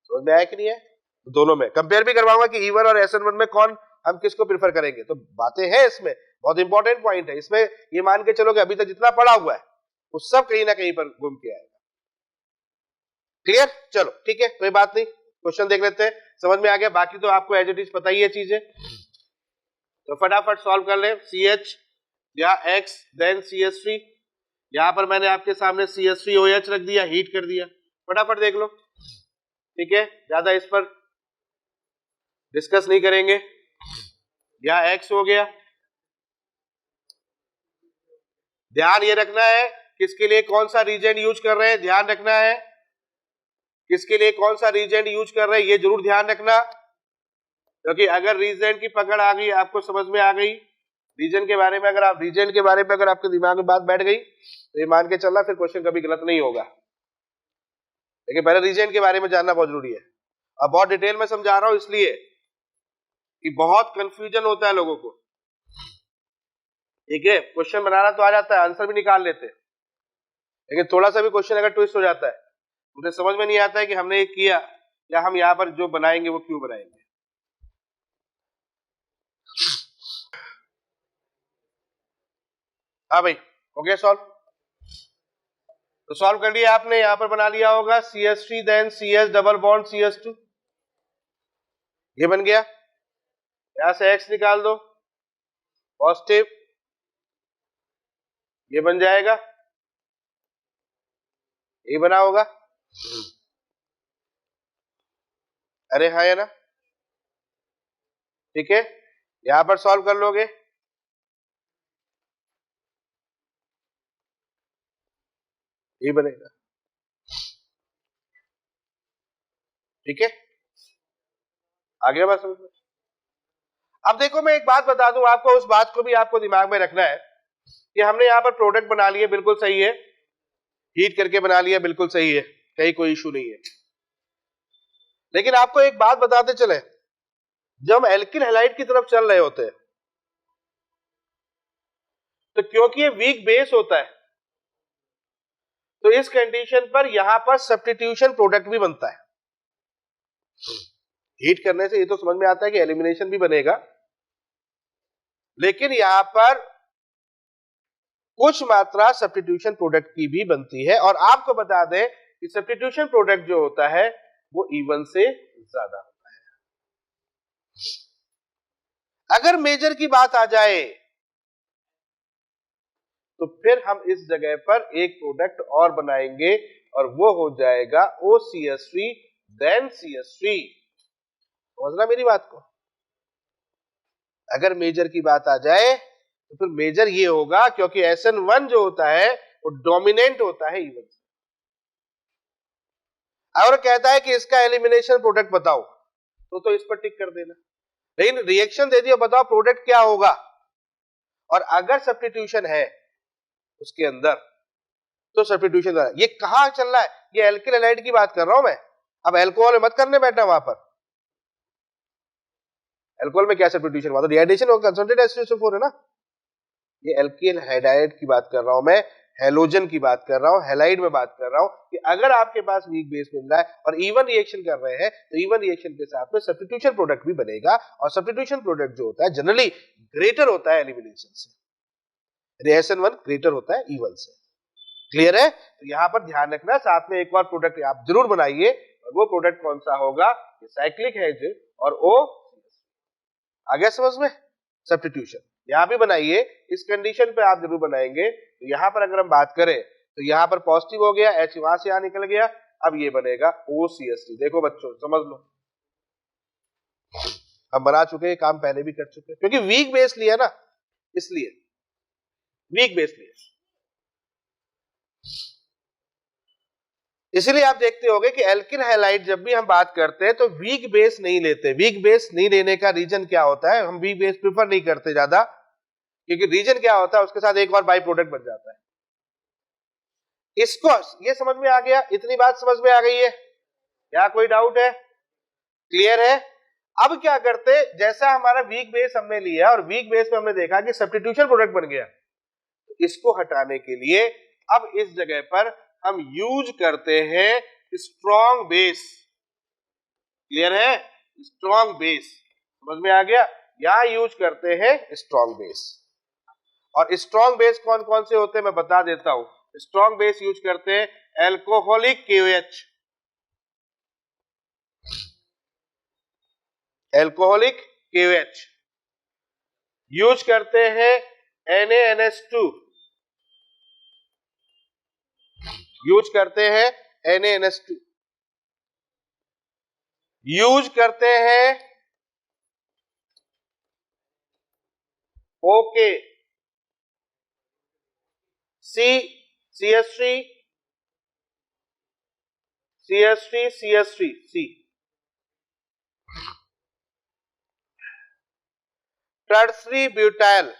समझ में आया कि नहीं है। तो दोनों में कंपेयर भी करवाऊंगा कि E1 और SN1 में कौन, हम किसको प्रेफर करेंगे, तो बातें हैं इसमें, बहुत इंपॉर्टेंट पॉइंट है इसमें, ये मान के चलो कि अभी तक जितना पढ़ा हुआ है वो सब कहीं ना कहीं पर घूम के आएगा, क्लियर, चलो ठीक है, कोई बात नहीं, क्वेश्चन देख लेते हैं, समझ में आ गया, बाकी तो आपको एज इट इज पता ही है चीजें, तो फटाफट सॉल्व कर ले। CH या X देन CH3, यहां पर मैंने आपके सामने CH3OH रख दिया, हीट कर दिया, फटाफट देख लो, ठीक है, ज्यादा इस पर डिस्कस नहीं करेंगे। यहां X हो गया, ध्यान ये रखना है किसके लिए कौन सा रीजेंट यूज कर रहे हैं, ध्यान रखना है किसके लिए कौन सा रीजेंट यूज कर रहे हैं, ये जरूर ध्यान रखना, क्योंकि अगर रीजेंट की पकड़ आ गई, आपको समझ में आ गई रीजन के बारे में, अगर आप रीजेंट के बारे में अगर आपके दिमाग में बात बैठ गई तो ये मान के चलना फिर क्वेश्चन कभी गलत नहीं होगा, लेकिन पहले रीजेंट के बारे में जानना बहुत जरूरी है। अब बहुत डिटेल में समझा रहा हूं इसलिए कि बहुत कंफ्यूजन होता है लोगों को, ठीक है, क्वेश्चन बनाना तो आ जाता है, आंसर भी निकाल लेते हैं, लेकिन थोड़ा सा भी क्वेश्चन अगर ट्विस्ट हो जाता है मुझे समझ में नहीं आता है कि हमने ये किया या हम यहाँ पर जो बनाएंगे वो क्यों बनाएंगे, हाँ भाई, ओके सॉल्व। तो सॉल्व कर लिया आपने, यहां पर बना लिया होगा CH3 then CS double bond CH2, ये बन गया। यहां से X निकाल दो, पॉजिटिव, ये बन जाएगा, ये बना होगा। अरे हाँ है ना, ठीक है, यहां पर सॉल्व कर लोगे, ये बनेगा, ठीक है, आगे बात समझ में। अब देखो मैं एक बात बता दूं आपको, उस बात को भी आपको दिमाग में रखना है कि हमने यहां पर प्रोडक्ट बना लिए, बिल्कुल सही है, हीट करके बना लिया, बिल्कुल सही है, कहीं कोई इशू नहीं है। लेकिन आपको एक बात बताते चले, जब हम एल्किल हैलाइड की तरफ चल रहे होते हैं तो क्योंकि ये वीक बेस होता है, तो इस कंडीशन पर यहां पर सब्स्टिट्यूशन प्रोडक्ट भी बनता है। हीट करने से ये तो समझ में आता है कि एलिमिनेशन भी बनेगा, लेकिन यहां पर कुछ मात्रा सब्स्टिट्यूशन प्रोडक्ट की भी बनती है। और आपको बता दें कि सब्स्टिट्यूशन प्रोडक्ट जो होता है वो E1 से ज्यादा होता है। अगर मेजर की बात आ जाए तो फिर हम इस जगह पर एक प्रोडक्ट और बनाएंगे और वो हो जाएगा OCH3 देन CH3। समझना मेरी बात को, अगर मेजर की बात आ जाए तो फिर मेजर ये होगा, क्योंकि SN1 जो होता है वो डोमिनेंट होता है E1 से। और कहता है कि इसका एलिमिनेशन प्रोडक्ट बताओ, तो इस पर टिक कर देना, लेकिन रिएक्शन दे दिया, बताओ प्रोडक्ट क्या होगा। और अगर सब्स्टिट्यूशन है उसके अंदर तो सब्स्टिट्यूशन, ये कहां चल रहा है, ये एल्किल हैलाइड की बात कर रहा हूं मैं। अब एल्कोहल मत करने बैठना वहां पर, एल्कोहल में क्या सब्स्टिट्यूशन हुआ, तो डिहाइड्रेशन होगा, कंसंट्रेटेड H2SO4 है ना। ये एल्किल हैलाइड की बात कर रहा हूं मैं, हेलोजन की बात कर रहा हूं, हैलाइड में बात कर रहा हूं कि अगर आपके पास वीक बेस मिल रहा है और इवन रिएक्शन कर रहे हैं तो इवन रिएक्शन के साथ में सब्स्टिट्यूशन प्रोडक्ट भी बनेगा। और सब्स्टिट्यूशन प्रोडक्ट जो होता है जनरली ग्रेटर होता है एलिमिनेशन से, SN1 ग्रेटर होता है E1 से। क्लियर है? तो यहां पर ध्यान रखना, साथ में एक और प्रोडक्ट आप जरूर बनाइए, और वो प्रोडक्ट कौन सा होगा, साइक्लिक हेज और O। आ गया समझ में? सब्स्टिट्यूशन यहां भी बनाइए, इस कंडीशन पे आप जरूर बनाएंगे। तो यहां पर अगर हम बात करें तो यहां पर पॉजिटिव हो गया, H वहां से यहां निकल गया, अब ये बनेगा OCH3। देखो बच्चों समझ लो, हम बना चुके हैं, काम पहले भी कर चुके हैं, क्योंकि वीक बेस लिया ना, इसलिए वीक बेस लिया। इसलिए आप देखते होंगे कि एल्किल हैलाइड जब भी हम बात करते हैं तो वीक बेस नहीं लेते। वीक बेस नहीं लेने का रीजन क्या होता है, हम वीक बेस प्रेफर नहीं करते ज्यादा, क्योंकि रीजन क्या होता है, उसके साथ एक और बाई प्रोडक्ट बन जाता है। इसको ये समझ में आ गया, इतनी बात समझ में आ गई है, क्या कोई डाउट है? क्लियर है? अब क्या करते, जैसा हमारा वीक बेस हमने लिया और वीक बेस में हमने देखा कि सब्स्टिट्यूशन प्रोडक्ट बन गया, इसको हटाने के लिए अब इस जगह पर हम यूज करते हैं स्ट्रॉन्ग बेस। क्लियर है? स्ट्रॉन्ग बेस समझ में आ गया, यहां यूज करते हैं स्ट्रॉन्ग बेस। और स्ट्रॉन्ग बेस कौन कौन से होते हैं मैं बता देता हूं। स्ट्रॉन्ग बेस यूज करते हैं alcoholic KOH, alcoholic KOH, use करते हैं NaNH2, यूज करते हैं NaNH2, यूज करते हैं OK, CH3, C, tertiary butyl,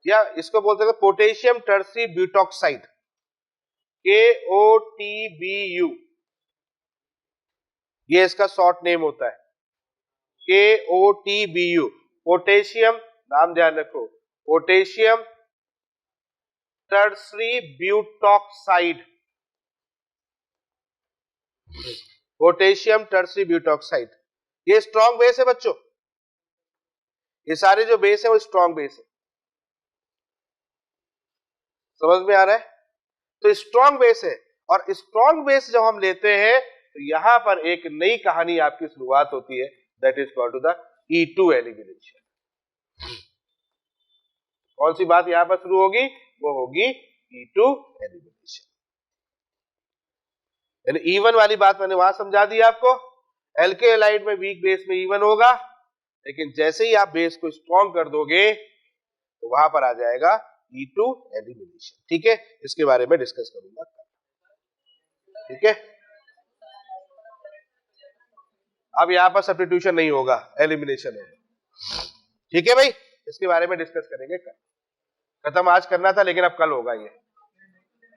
या इसको बोलते हैं पोटेशियम टर्सरी ब्यूटॉक्साइड, KOTBU, ये इसका शॉर्ट नेम होता है, KOTBU, पोटेशियम, नाम ध्यान रखो, potassium tertiary butoxide, potassium tertiary butoxide. ये स्ट्रॉन्ग बेस है बच्चों, ये सारे जो बेस है वो स्ट्रॉन्ग बेस है। समझ में आ रहा है? तो स्ट्रॉन्ग बेस है, और स्ट्रॉन्ग बेस जब हम लेते हैं तो यहां पर एक नई कहानी आपकी शुरुआत होती है, that is called to the E2 elimination. कौन सी बात यहां पर शुरू होगी? वो होगी E2 एलिमिनेशन। यानी इवन वाली बात मैंने वहां समझा दी आपको, एल्के हैलाइड में वीक बेस में इवन होगा, लेकिन जैसे ही आप बेस को स्ट्रॉन्ग कर दोगे तो वहां पर आ जाएगा E2 एलिमिनेशन। ठीक है, इसके बारे में डिस्कस करूंगा। ठीक है, अब यहां पर सब्स्टिट्यूशन नहीं होगा, एलिमिनेशन होगा। ठीक है भाई, इसके बारे में डिस्कस करेंगे कल। खत्म आज करना था, लेकिन अब कल होगा ये।